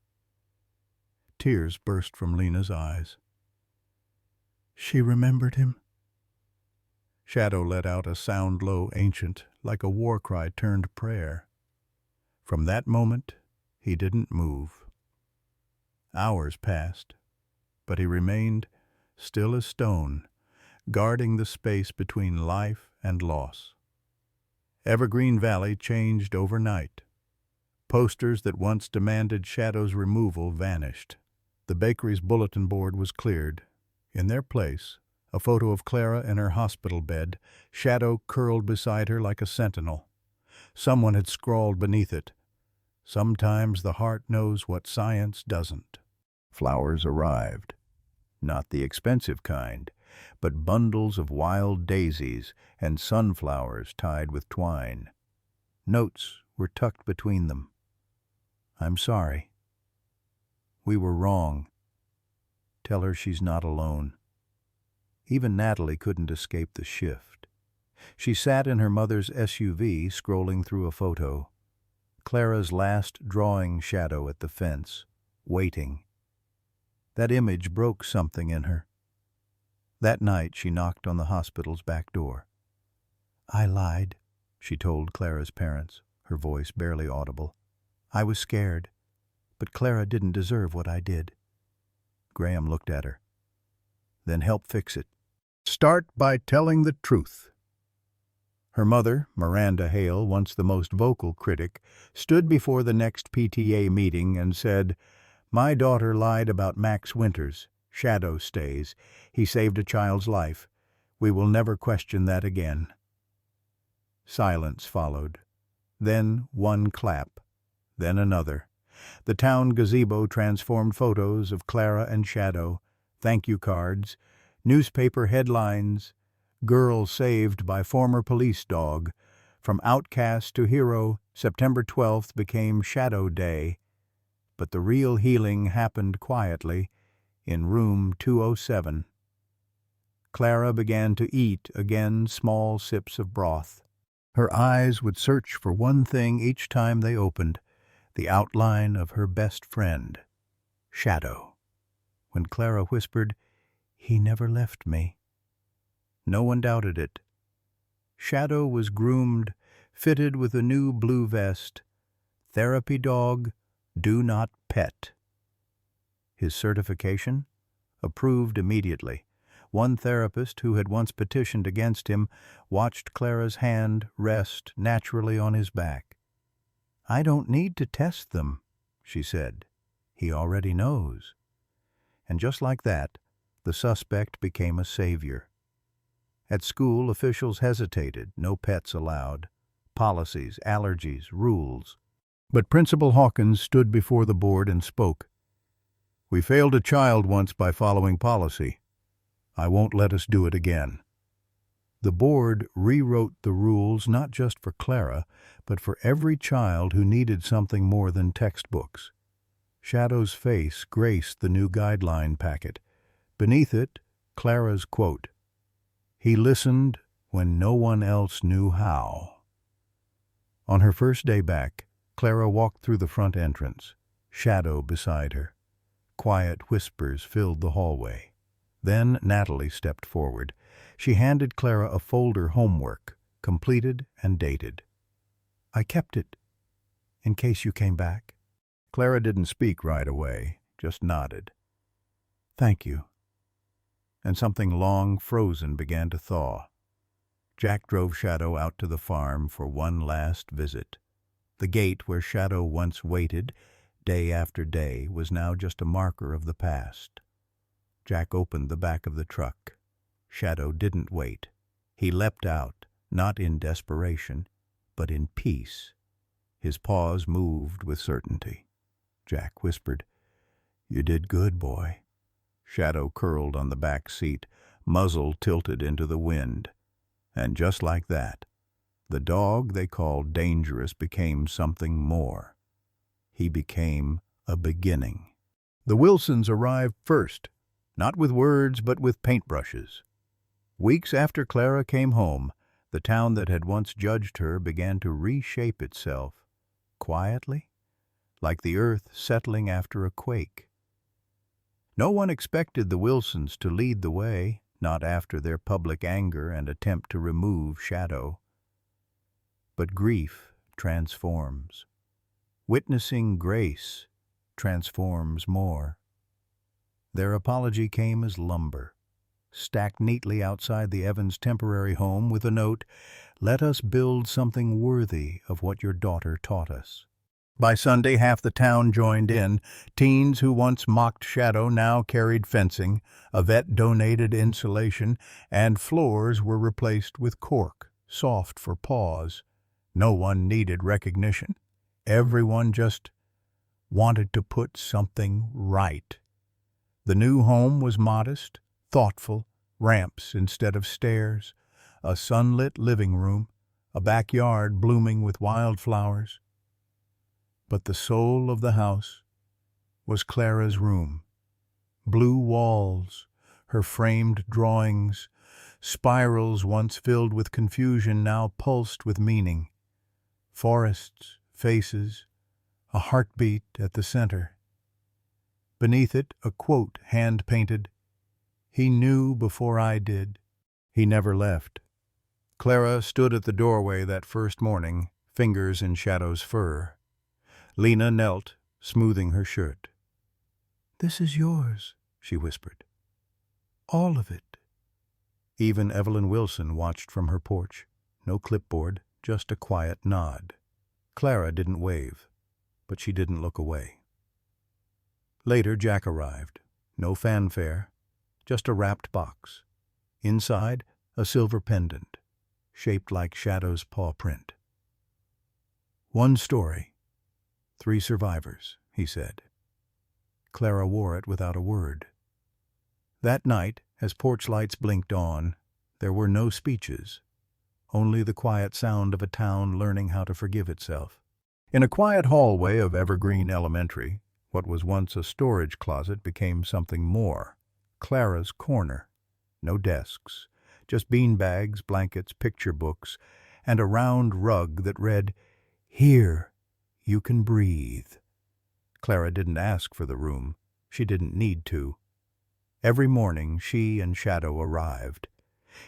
Tears burst from Lena's eyes. She remembered him. Shadow let out a sound low, ancient, like a war cry turned prayer. From that moment, he didn't move. Hours passed, but he remained still as stone, guarding the space between life and loss. Evergreen Valley changed overnight. Posters that once demanded Shadow's removal vanished. The bakery's bulletin board was cleared. In their place, a photo of Clara in her hospital bed, Shadow curled beside her like a sentinel. Someone had scrawled beneath it, "Sometimes the heart knows what science doesn't." Flowers arrived. Not the expensive kind, but bundles of wild daisies and sunflowers tied with twine. Notes were tucked between them. "I'm sorry. We were wrong. Tell her she's not alone." Even Natalie couldn't escape the shift. She sat in her mother's SUV, scrolling through a photo. Clara's last drawing Shadow at the fence, waiting. That image broke something in her. That night she knocked on the hospital's back door. "I lied," she told Clara's parents, her voice barely audible. "I was scared, but Clara didn't deserve what I did." Graham looked at her. "Then help fix it. Start by telling the truth." Her mother, Miranda Hale, once the most vocal critic, stood before the next PTA meeting and said, "My daughter lied about Max Winters. Shadow stays. He saved a child's life. We will never question that again." Silence followed. Then one clap. Then another. The town gazebo transformed photos of Clara and Shadow, thank you cards, newspaper headlines, "Girl saved by former police dog." From outcast to hero, September 12th became Shadow Day. But the real healing happened quietly in room 207. Clara began to eat again, small sips of broth. Her eyes would search for one thing each time they opened, the outline of her best friend, Shadow. When Clara whispered, "He never left me," no one doubted it. Shadow was groomed, fitted with a new blue vest. Therapy dog, do not pet. His certification? Approved immediately. One therapist who had once petitioned against him watched Clara's hand rest naturally on his back. "I don't need to test them," she said. "He already knows." And just like that, the suspect became a savior. At school, officials hesitated, no pets allowed. Policies, allergies, rules. But Principal Hawkins stood before the board and spoke. "We failed a child once by following policy. I won't let us do it again." The board rewrote the rules not just for Clara, but for every child who needed something more than textbooks. Shadow's face graced the new guideline packet. Beneath it, Clara's quote, "He listened when no one else knew how." On her first day back, Clara walked through the front entrance, Shadow beside her. Quiet whispers filled the hallway. Then Natalie stepped forward. She handed Clara a folder homework, completed and dated. I kept it, in case you came back." Clara didn't speak right away, just nodded. "Thank you." And something long frozen began to thaw. Jack drove Shadow out to the farm for one last visit. The gate where Shadow once waited, day after day, was now just a marker of the past. Jack opened the back of the truck. Shadow didn't wait. He leapt out, not in desperation, but in peace. His paws moved with certainty. Jack whispered, "You did good, boy." Shadow curled on the back seat, muzzle tilted into the wind. And just like that, the dog they called Dangerous became something more. He became a beginning. The Wilsons arrived first, not with words but with paintbrushes. Weeks after Clara came home, the town that had once judged her began to reshape itself, quietly, like the earth settling after a quake. No one expected the Wilsons to lead the way, not after their public anger and attempt to remove Shadow. But grief transforms. Witnessing grace transforms more. Their apology came as lumber, stacked neatly outside the Evans' temporary home with a note, "Let us build something worthy of what your daughter taught us." By Sunday, half the town joined in. Teens who once mocked Shadow now carried fencing, a vet donated insulation, and floors were replaced with cork, soft for paws. No one needed recognition. Everyone just wanted to put something right. The new home was modest, thoughtful, ramps instead of stairs, a sunlit living room, a backyard blooming with wildflowers. But the soul of the house was Clara's room. Blue walls, her framed drawings, spirals once filled with confusion now pulsed with meaning. Forests, faces, a heartbeat at the center. Beneath it, a quote hand-painted, "He knew before I did." He never left. Clara stood at the doorway that first morning, fingers in Shadow's fur. Lena knelt, smoothing her shirt. "This is yours," she whispered. "All of it." Even Evelyn Wilson watched from her porch. No clipboard, just a quiet nod. Clara didn't wave, but she didn't look away. Later, Jack arrived. No fanfare, just a wrapped box. Inside, a silver pendant, shaped like Shadow's paw print. "One story. 3 survivors," he said. Clara wore it without a word. That night, as porch lights blinked on, there were no speeches, only the quiet sound of a town learning how to forgive itself. In a quiet hallway of Evergreen Elementary, what was once a storage closet became something more. Clara's corner. No desks, just beanbags, blankets, picture books, and a round rug that read, "Here you can breathe." Clara didn't ask for the room. She didn't need to. Every morning she and Shadow arrived.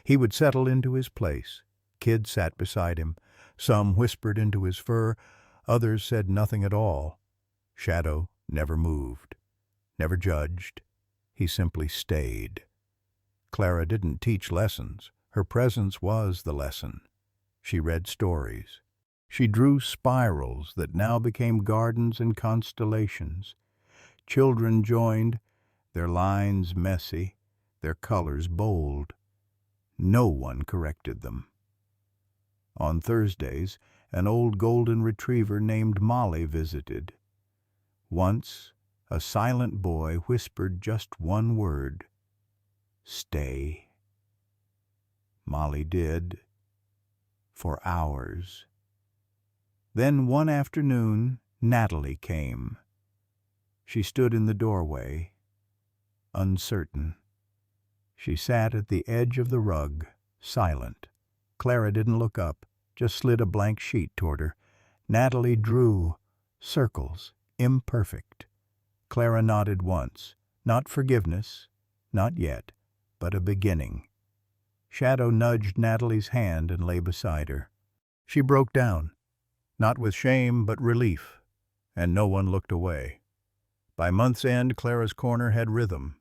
He would settle into his place. Kids sat beside him. Some whispered into his fur. Others said nothing at all. Shadow never moved, never judged. He simply stayed. Clara didn't teach lessons. Her presence was the lesson. She read stories. She drew spirals that now became gardens and constellations. Children joined, their lines messy, their colors bold. No one corrected them. On Thursdays, an old golden retriever named Molly visited. Once, a silent boy whispered just one word, "Stay." Molly did, for hours. Then one afternoon, Natalie came. She stood in the doorway, uncertain. She sat at the edge of the rug, silent. Clara didn't look up, just slid a blank sheet toward her. Natalie drew circles, imperfect. Clara nodded once. Not forgiveness, not yet, but a beginning. Shadow nudged Natalie's hand and lay beside her. She broke down. Not with shame, but relief, and no one looked away. By month's end, Clara's corner had rhythm.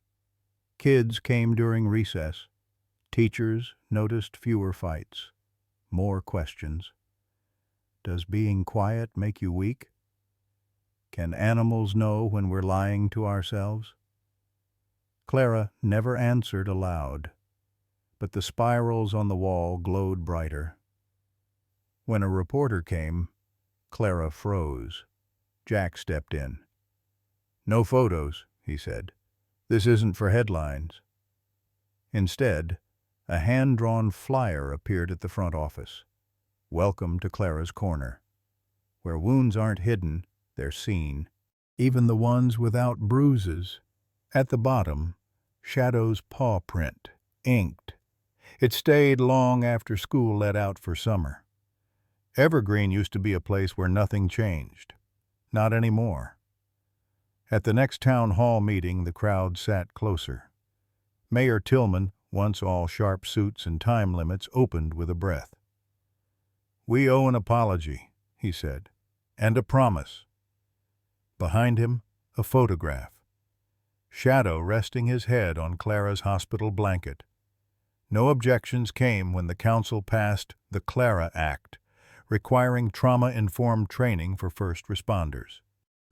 Kids came during recess. Teachers noticed fewer fights, more questions. Does being quiet make you weak? Can animals know when we're lying to ourselves? Clara never answered aloud, but the spirals on the wall glowed brighter. When a reporter came, Clara froze. Jack stepped in. "No photos," he said. "This isn't for headlines." Instead, a hand-drawn flyer appeared at the front office. "Welcome to Clara's Corner. Where wounds aren't hidden, they're seen, even the ones without bruises." At the bottom, Shadow's paw print, inked. It stayed long after school let out for summer. Evergreen used to be a place where nothing changed. Not anymore. At the next town hall meeting, the crowd sat closer. Mayor Tillman, once all sharp suits and time limits, opened with a breath. "We owe an apology," he said, "and a promise." Behind him, a photograph. Shadow resting his head on Clara's hospital blanket. No objections came when the council passed the Clara Act, requiring trauma-informed training for first responders.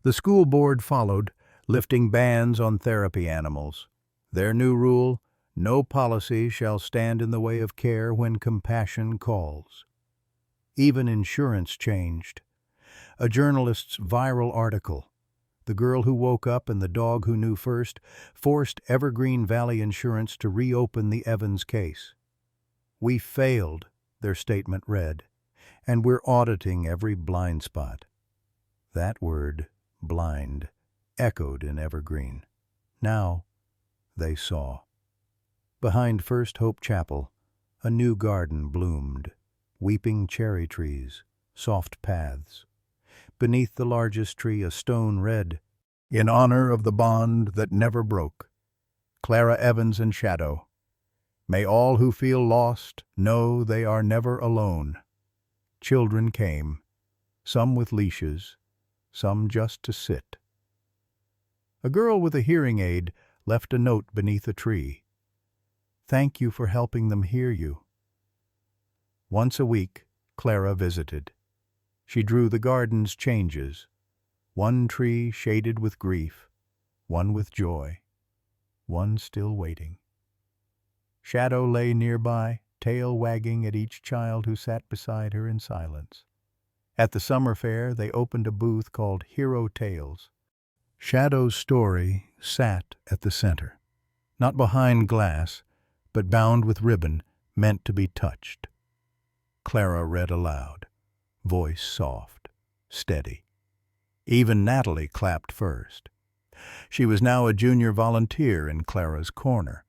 The school board followed, lifting bans on therapy animals. Their new rule: no policy shall stand in the way of care when compassion calls. Even insurance changed. A journalist's viral article, "The Girl Who Woke Up and the Dog Who Knew First," forced Evergreen Valley Insurance to reopen the Evans case. "We failed," their statement read, "and we're auditing every blind spot." That word, blind, echoed in Evergreen. Now they saw. Behind First Hope Chapel, a new garden bloomed. Weeping cherry trees, soft paths. Beneath the largest tree, a stone read, "In honor of the bond that never broke, Clara Evans and Shadow. May all who feel lost know they are never alone." Children came, some with leashes, some just to sit. A girl with a hearing aid left a note beneath a tree. "Thank you for helping them hear you." Once a week, Clara visited. She drew the garden's changes, one tree shaded with grief, one with joy, one still waiting. Shadow lay nearby, tail wagging at each child who sat beside her in silence. At the summer fair, they opened a booth called Hero Tales. Shadow's story sat at the center, not behind glass, but bound with ribbon, meant to be touched. Clara read aloud, voice soft, steady. Even Natalie clapped first. She was now a junior volunteer in Clara's Corner.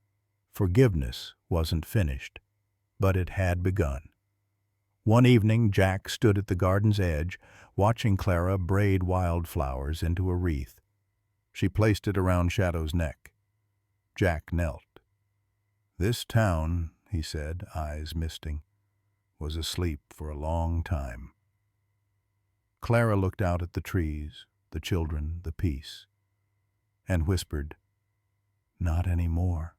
Forgiveness wasn't finished, but it had begun. One evening, Jack stood at the garden's edge, watching Clara braid wildflowers into a wreath. She placed it around Shadow's neck. Jack knelt. "This town," he said, eyes misting, "was asleep for a long time." Clara looked out at the trees, the children, the peace, and whispered, "Not anymore."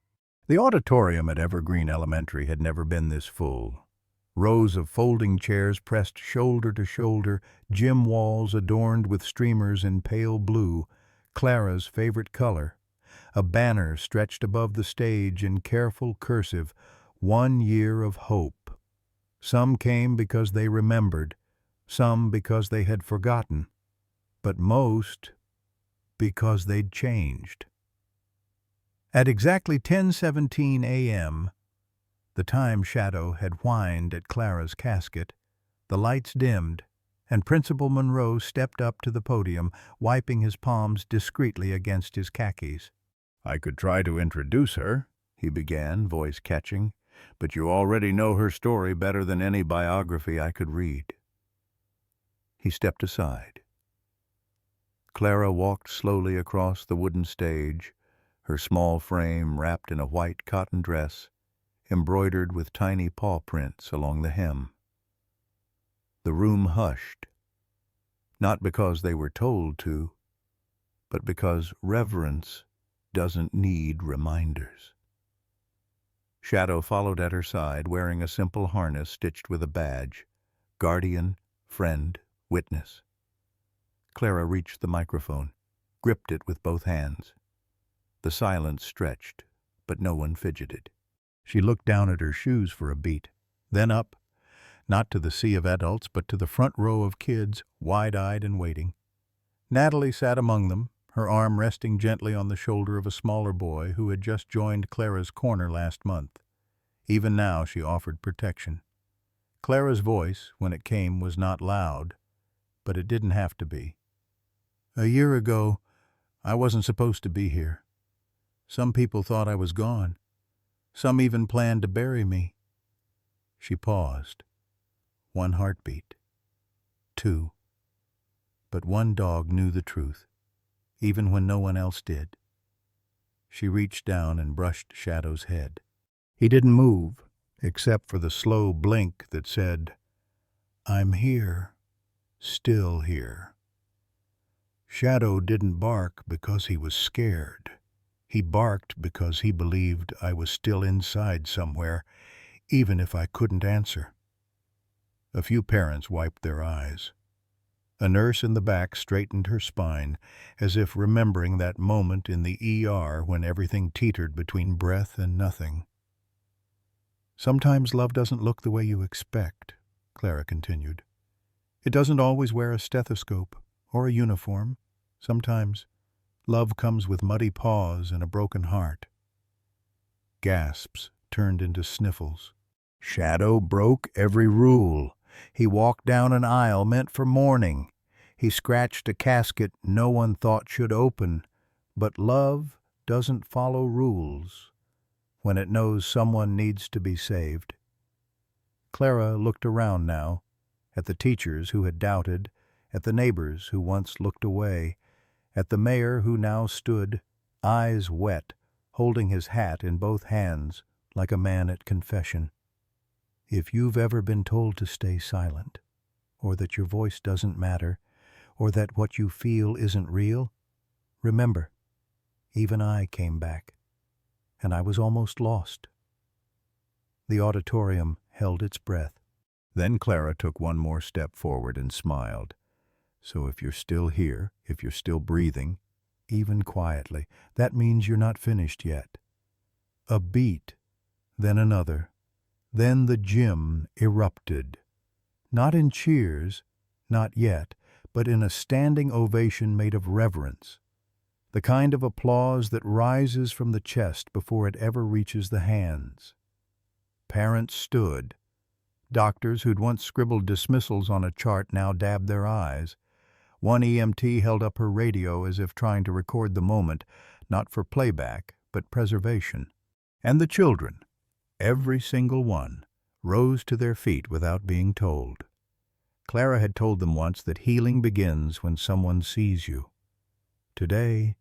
The auditorium at Evergreen Elementary had never been this full. Rows of folding chairs pressed shoulder to shoulder, gym walls adorned with streamers in pale blue, Clara's favorite color. A banner stretched above the stage in careful cursive, "1 year of hope." Some came because they remembered, some because they had forgotten, but most because they'd changed. At exactly 10:17 a.m., the time Shadow had whined at Clara's casket, the lights dimmed, and Principal Monroe stepped up to the podium, wiping his palms discreetly against his khakis. "I could try to introduce her," he began, voice catching, "but you already know her story better than any biography I could read." He stepped aside. Clara walked slowly across the wooden stage, her small frame wrapped in a white cotton dress, embroidered with tiny paw prints along the hem. The room hushed. not because they were told to, but because reverence doesn't need reminders. Shadow followed at her side, wearing a simple harness stitched with a badge: guardian, friend, witness. Clara reached the microphone, gripped it with both hands. The silence stretched, but no one fidgeted. She looked down at her shoes for a beat, then up, not to the sea of adults, but to the front row of kids, wide-eyed and waiting. Natalie sat among them, her arm resting gently on the shoulder of a smaller boy who had just joined Clara's corner last month. Even now she offered protection. Clara's voice, when it came, was not loud, but it didn't have to be. "A year ago, I wasn't supposed to be here. Some people thought I was gone. Some even planned to bury me." She paused. 1 heartbeat. 2. But one dog knew the truth, even when no one else did. She reached down and brushed Shadow's head. He didn't move, except for the slow blink that said, "I'm here, still here." Shadow didn't bark because he was scared. He barked because he believed I was still inside somewhere, even if I couldn't answer. A few parents wiped their eyes. A nurse in the back straightened her spine, as if remembering that moment in the ER when everything teetered between breath and nothing. "Sometimes love doesn't look the way you expect," Clara continued. "It doesn't always wear a stethoscope or a uniform. Sometimes love comes with muddy paws and a broken heart." Gasps turned into sniffles. Shadow broke every rule. He walked down an aisle meant for mourning. He scratched a casket no one thought should open. But love doesn't follow rules when it knows someone needs to be saved. Clara looked around now, at the teachers who had doubted, at the neighbors who once looked away, at the mayor who now stood, eyes wet, holding his hat in both hands like a man at confession. If you've ever been told to stay silent, or that your voice doesn't matter, or that what you feel isn't real, remember, even I came back, and I was almost lost. The auditorium held its breath. Then Clara took one more step forward and smiled. "So if you're still here, if you're still breathing, even quietly, that means you're not finished yet." A beat, then another. Then the gym erupted. Not in cheers, not yet, but in a standing ovation made of reverence. The kind of applause that rises from the chest before it ever reaches the hands. Parents stood. Doctors who'd once scribbled dismissals on a chart now dabbed their eyes. One EMT held up her radio as if trying to record the moment, not for playback, but preservation. And the children, every single one, rose to their feet without being told. Clara had told them once that healing begins when someone sees you. Today,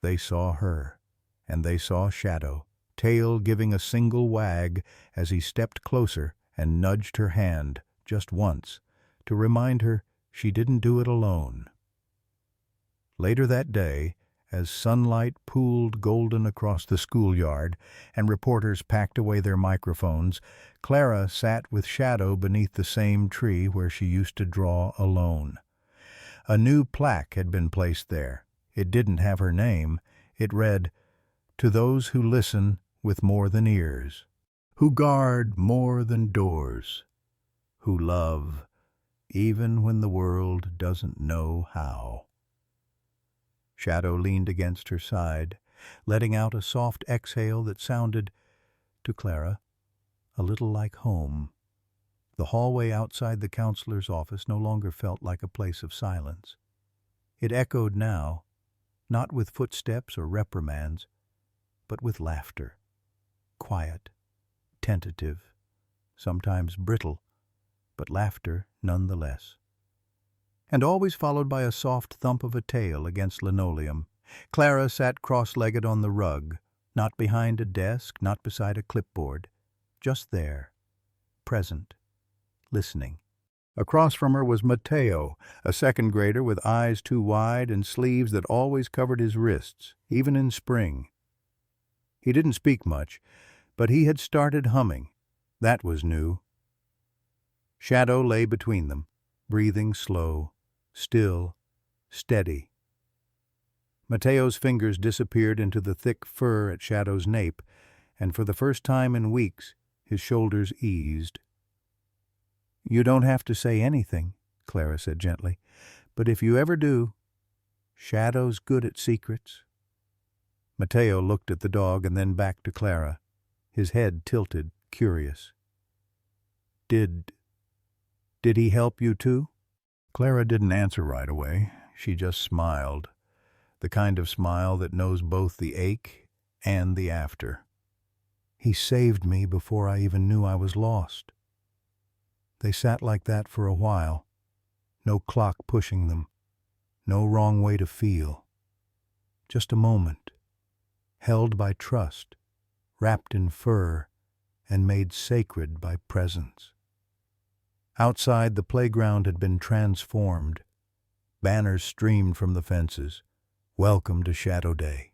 they saw her, and they saw Shadow, tail giving a single wag as he stepped closer and nudged her hand, just once, to remind her she didn't do it alone. Later that day, as sunlight pooled golden across the schoolyard and reporters packed away their microphones, Clara sat with Shadow beneath the same tree where she used to draw alone. A new plaque had been placed there. It didn't have her name. It read, "To those who listen with more than ears, who guard more than doors, who love even when the world doesn't know how." Shadow leaned against her side, letting out a soft exhale that sounded, to Clara, a little like home. The hallway outside the counselor's office no longer felt like a place of silence. It echoed now, not with footsteps or reprimands, but with laughter, quiet, tentative, sometimes brittle, but laughter nonetheless. And always followed by a soft thump of a tail against linoleum. Clara sat cross-legged on the rug, not behind a desk, not beside a clipboard, just there, present, listening. Across from her was Mateo, a second grader with eyes too wide and sleeves that always covered his wrists, even in spring. He didn't speak much, but he had started humming. That was new. Shadow lay between them, breathing slow, still, steady. Mateo's fingers disappeared into the thick fur at Shadow's nape, and for the first time in weeks, his shoulders eased. "You don't have to say anything," Clara said gently, "but if you ever do, Shadow's good at secrets." Mateo looked at the dog and then back to Clara, his head tilted, curious. Did he help you too?" Clara didn't answer right away. She just smiled, the kind of smile that knows both the ache and the after. "He saved me before I even knew I was lost." They sat like that for a while, no clock pushing them, no wrong way to feel. Just a moment, held by trust, wrapped in fur, and made sacred by presence. Outside, the playground had been transformed. Banners streamed from the fences. "Welcome to Shadow Day."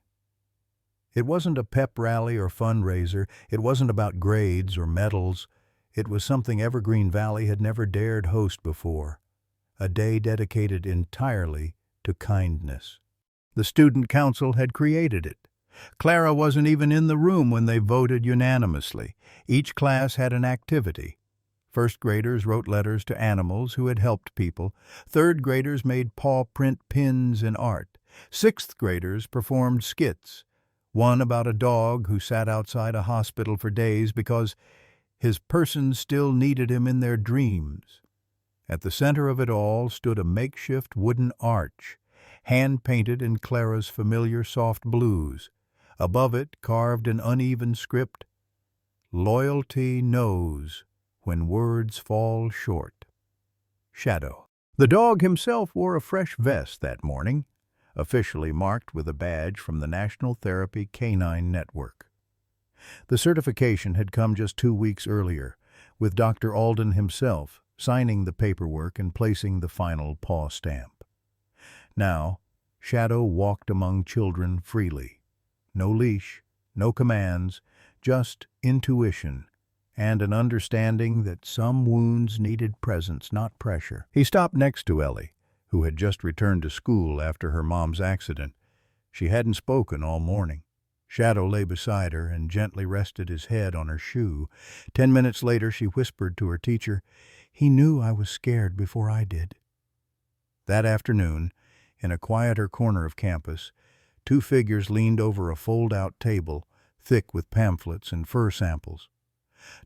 It wasn't a pep rally or fundraiser. It wasn't about grades or medals. It was something Evergreen Valley had never dared host before, a day dedicated entirely to kindness. The student council had created it. Clara wasn't even in the room when they voted unanimously. Each class had an activity. First graders wrote letters to animals who had helped people. Third graders made paw print pins and art. Sixth graders performed skits, one about a dog who sat outside a hospital for days because his person still needed him in their dreams. At the center of it all stood a makeshift wooden arch, hand-painted in Clara's familiar soft blues. Above it, carved in uneven script, "Loyalty knows when words fall short." Shadow. The dog himself wore a fresh vest that morning, officially marked with a badge from the National Therapy Canine Network. The certification had come just 2 weeks earlier, with Dr. Alden himself signing the paperwork and placing the final paw stamp. Now, Shadow walked among children freely. No leash, no commands, just intuition and an understanding that some wounds needed presence, not pressure. He stopped next to Ellie, who had just returned to school after her mom's accident. She hadn't spoken all morning. Shadow lay beside her and gently rested his head on her shoe. 10 minutes later, she whispered to her teacher, "He knew I was scared before I did." That afternoon, in a quieter corner of campus, 2 figures leaned over a fold-out table, thick with pamphlets and fur samples.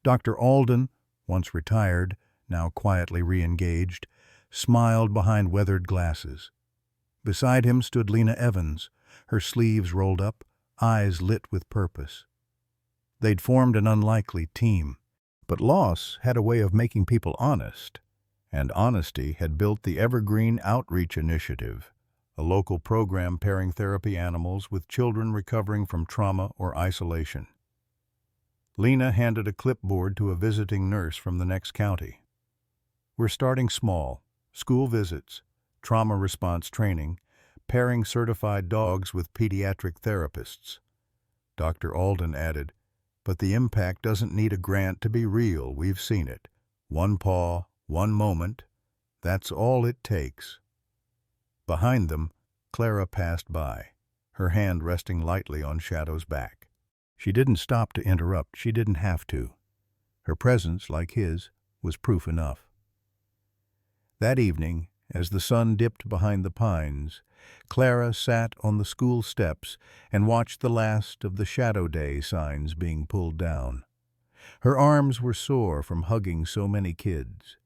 Dr. Alden, once retired, now quietly re-engaged, smiled behind weathered glasses. Beside him stood Lena Evans, her sleeves rolled up, eyes lit with purpose. They'd formed an unlikely team, but loss had a way of making people honest, and honesty had built the Evergreen Outreach Initiative, a local program pairing therapy animals with children recovering from trauma or isolation. Lena handed a clipboard to a visiting nurse from the next county. "We're starting small, school visits, trauma response training, pairing certified dogs with pediatric therapists." Dr. Alden added, "But the impact doesn't need a grant to be real. We've seen it. One paw, one moment. That's all it takes." Behind them, Clara passed by, her hand resting lightly on Shadow's back. She didn't stop to interrupt. She didn't have to. Her presence, like his, was proof enough. That evening, as the sun dipped behind the pines, Clara sat on the school steps and watched the last of the Shadow Day signs being pulled down. Her arms were sore from hugging so many kids,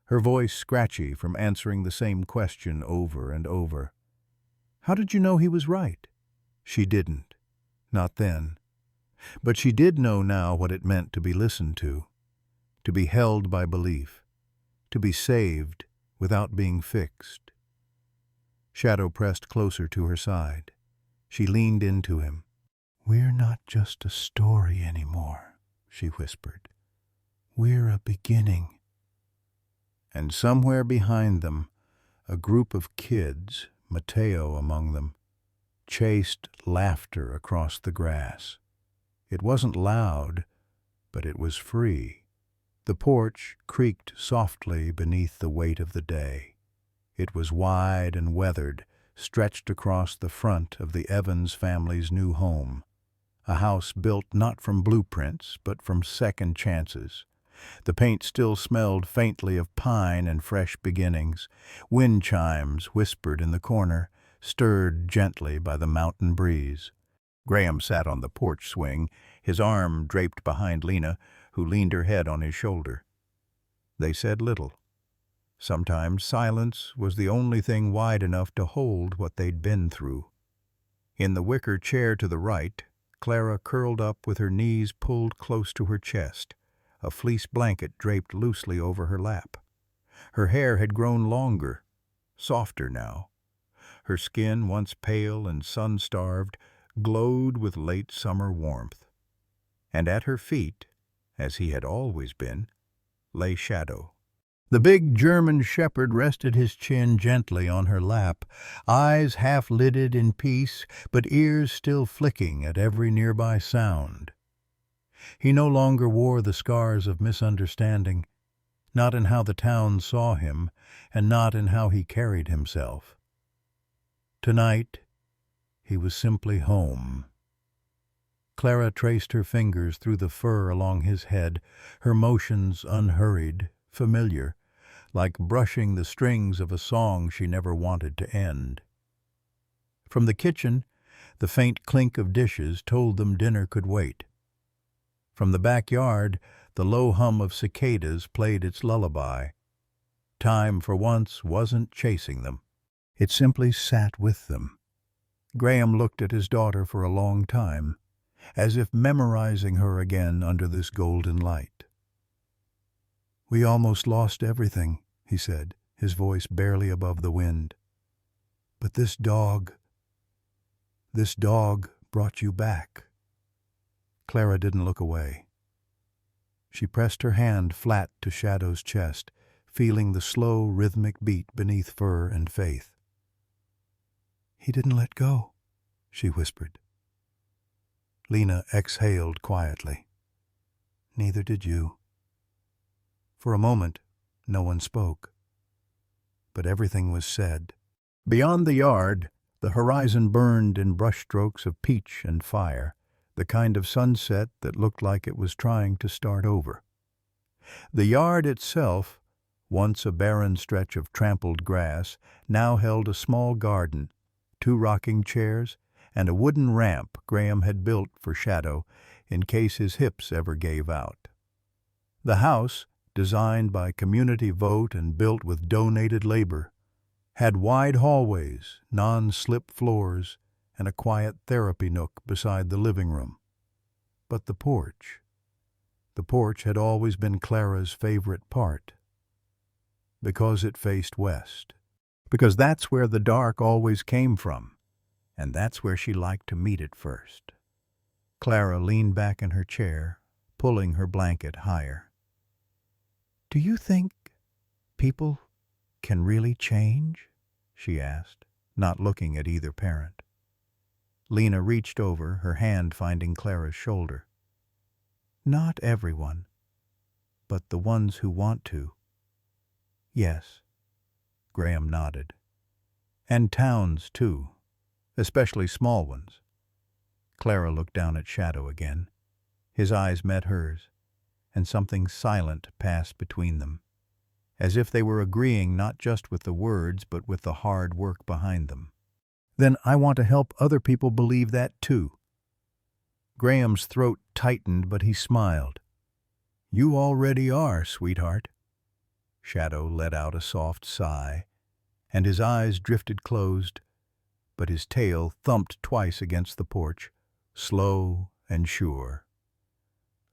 her voice scratchy from answering the same question over and over. How did you know he was right? She didn't. Not then. But she did know now what it meant to be listened to be held by belief, to be saved without being fixed. Shadow pressed closer to her side. She leaned into him. "We're not just a story anymore," she whispered. "We're a beginning." And somewhere behind them, a group of kids, Mateo among them, chased laughter across the grass. It wasn't loud, but it was free. The porch creaked softly beneath the weight of the day. It was wide and weathered, stretched across the front of the Evans family's new home, a house built not from blueprints, but from second chances. The paint still smelled faintly of pine and fresh beginnings. Wind chimes whispered in the corner, stirred gently by the mountain breeze. Graham sat on the porch swing, his arm draped behind Lena, who leaned her head on his shoulder. They said little. Sometimes silence was the only thing wide enough to hold what they'd been through. In the wicker chair to the right, Clara curled up with her knees pulled close to her chest, a fleece blanket draped loosely over her lap. Her hair had grown longer, softer now. Her skin, once pale and sun-starved, glowed with late summer warmth. And at her feet, as he had always been, lay Shadow. The big German shepherd rested his chin gently on her lap, eyes half-lidded in peace, but ears still flicking at every nearby sound. He no longer wore the scars of misunderstanding, not in how the town saw him, and not in how he carried himself. Tonight, he was simply home. Clara traced her fingers through the fur along his head, her motions unhurried, familiar, like brushing the strings of a song she never wanted to end. From the kitchen, the faint clink of dishes told them dinner could wait. From the backyard, the low hum of cicadas played its lullaby. Time, for once, wasn't chasing them. It simply sat with them. Graham looked at his daughter for a long time, as if memorizing her again under this golden light. "We almost lost everything," he said, his voice barely above the wind. "But this dog brought you back." Clara didn't look away. She pressed her hand flat to Shadow's chest, feeling the slow, rhythmic beat beneath fur and faith. "He didn't let go," she whispered. Lena exhaled quietly. "Neither did you." For a moment, no one spoke. But everything was said. Beyond the yard, the horizon burned in brushstrokes of peach and fire, the kind of sunset that looked like it was trying to start over. The yard itself, once a barren stretch of trampled grass, now held a small garden, 2 rocking chairs, and a wooden ramp Graham had built for Shadow in case his hips ever gave out. The house, designed by community vote and built with donated labor, had wide hallways, non-slip floors, and a quiet therapy nook beside the living room. But the porch had always been Clara's favorite part, because it faced west, because that's where the dark always came from, and that's where she liked to meet it first. Clara leaned back in her chair, pulling her blanket higher. "Do you think people can really change?" she asked, not looking at either parent. Lena reached over, her hand finding Clara's shoulder. "Not everyone, but the ones who want to." "Yes," Graham nodded. "And towns, too, especially small ones." Clara looked down at Shadow again. His eyes met hers, and something silent passed between them, as if they were agreeing not just with the words but with the hard work behind them. "Then I want to help other people believe that too." Graham's throat tightened, but he smiled. "You already are, sweetheart." Shadow let out a soft sigh, and his eyes drifted closed, but his tail thumped twice against the porch, slow and sure.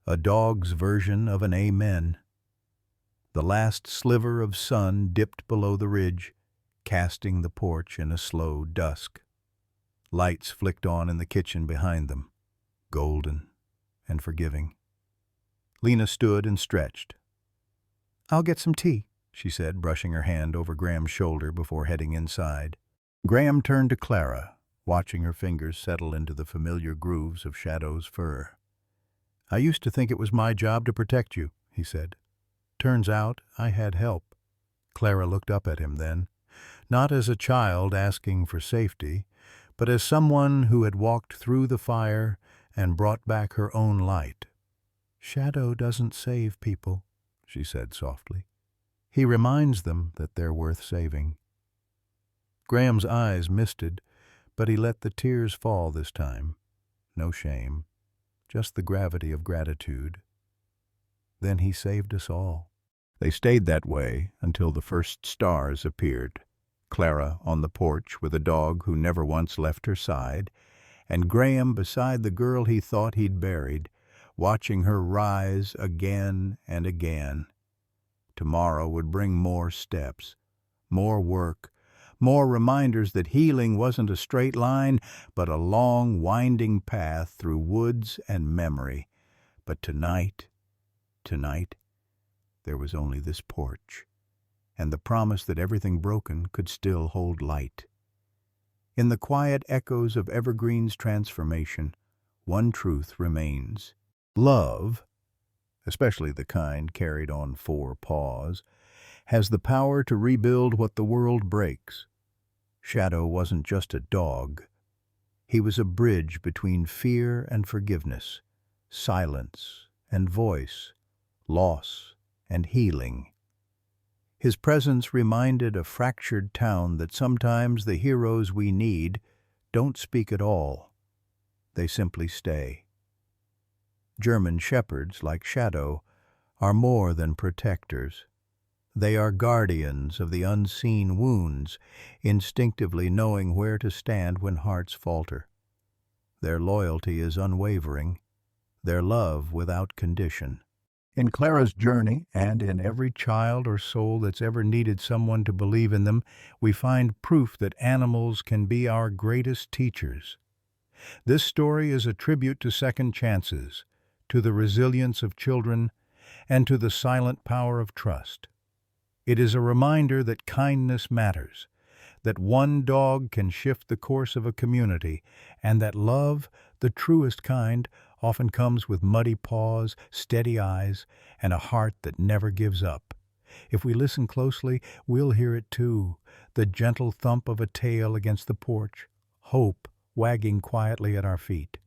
A dog's version of an amen. The last sliver of sun dipped below the ridge, casting the porch in a slow dusk. Lights flicked on in the kitchen behind them, golden and forgiving. Lena stood and stretched. "I'll get some tea," she said, brushing her hand over Graham's shoulder before heading inside. Graham turned to Clara, watching her fingers settle into the familiar grooves of Shadow's fur. "I used to think it was my job to protect you," he said. "Turns out I had help." Clara looked up at him then, not as a child asking for safety, but as someone who had walked through the fire and brought back her own light. "Shadow doesn't save people," she said softly. "He reminds them that they're worth saving." Graham's eyes misted, but he let the tears fall this time. No shame, just the gravity of gratitude. Then he saved us all. They stayed that way until the first stars appeared. Clara on the porch with a dog who never once left her side, and Graham beside the girl he thought he'd buried, watching her rise again and again. Tomorrow would bring more steps, more work, more reminders that healing wasn't a straight line, but a long, winding path through woods and memory. But tonight, there was only this porch, and the promise that everything broken could still hold light. In the quiet echoes of Evergreen's transformation, one truth remains. Love, especially the kind carried on 4 paws, has the power to rebuild what the world breaks. Shadow wasn't just a dog. He was a bridge between fear and forgiveness, silence and voice, loss and healing. His presence reminded a fractured town that sometimes the heroes we need don't speak at all. They simply stay. German shepherds, like Shadow, are more than protectors. They are guardians of the unseen wounds, instinctively knowing where to stand when hearts falter. Their loyalty is unwavering, their love without condition. In Clara's journey, and in every child or soul that's ever needed someone to believe in them, we find proof that animals can be our greatest teachers. This story is a tribute to second chances, to the resilience of children, and to the silent power of trust. It is a reminder that kindness matters, that one dog can shift the course of a community, and that love, the truest kind, often comes with muddy paws, steady eyes, and a heart that never gives up. If we listen closely, we'll hear it too, the gentle thump of a tail against the porch, hope wagging quietly at our feet.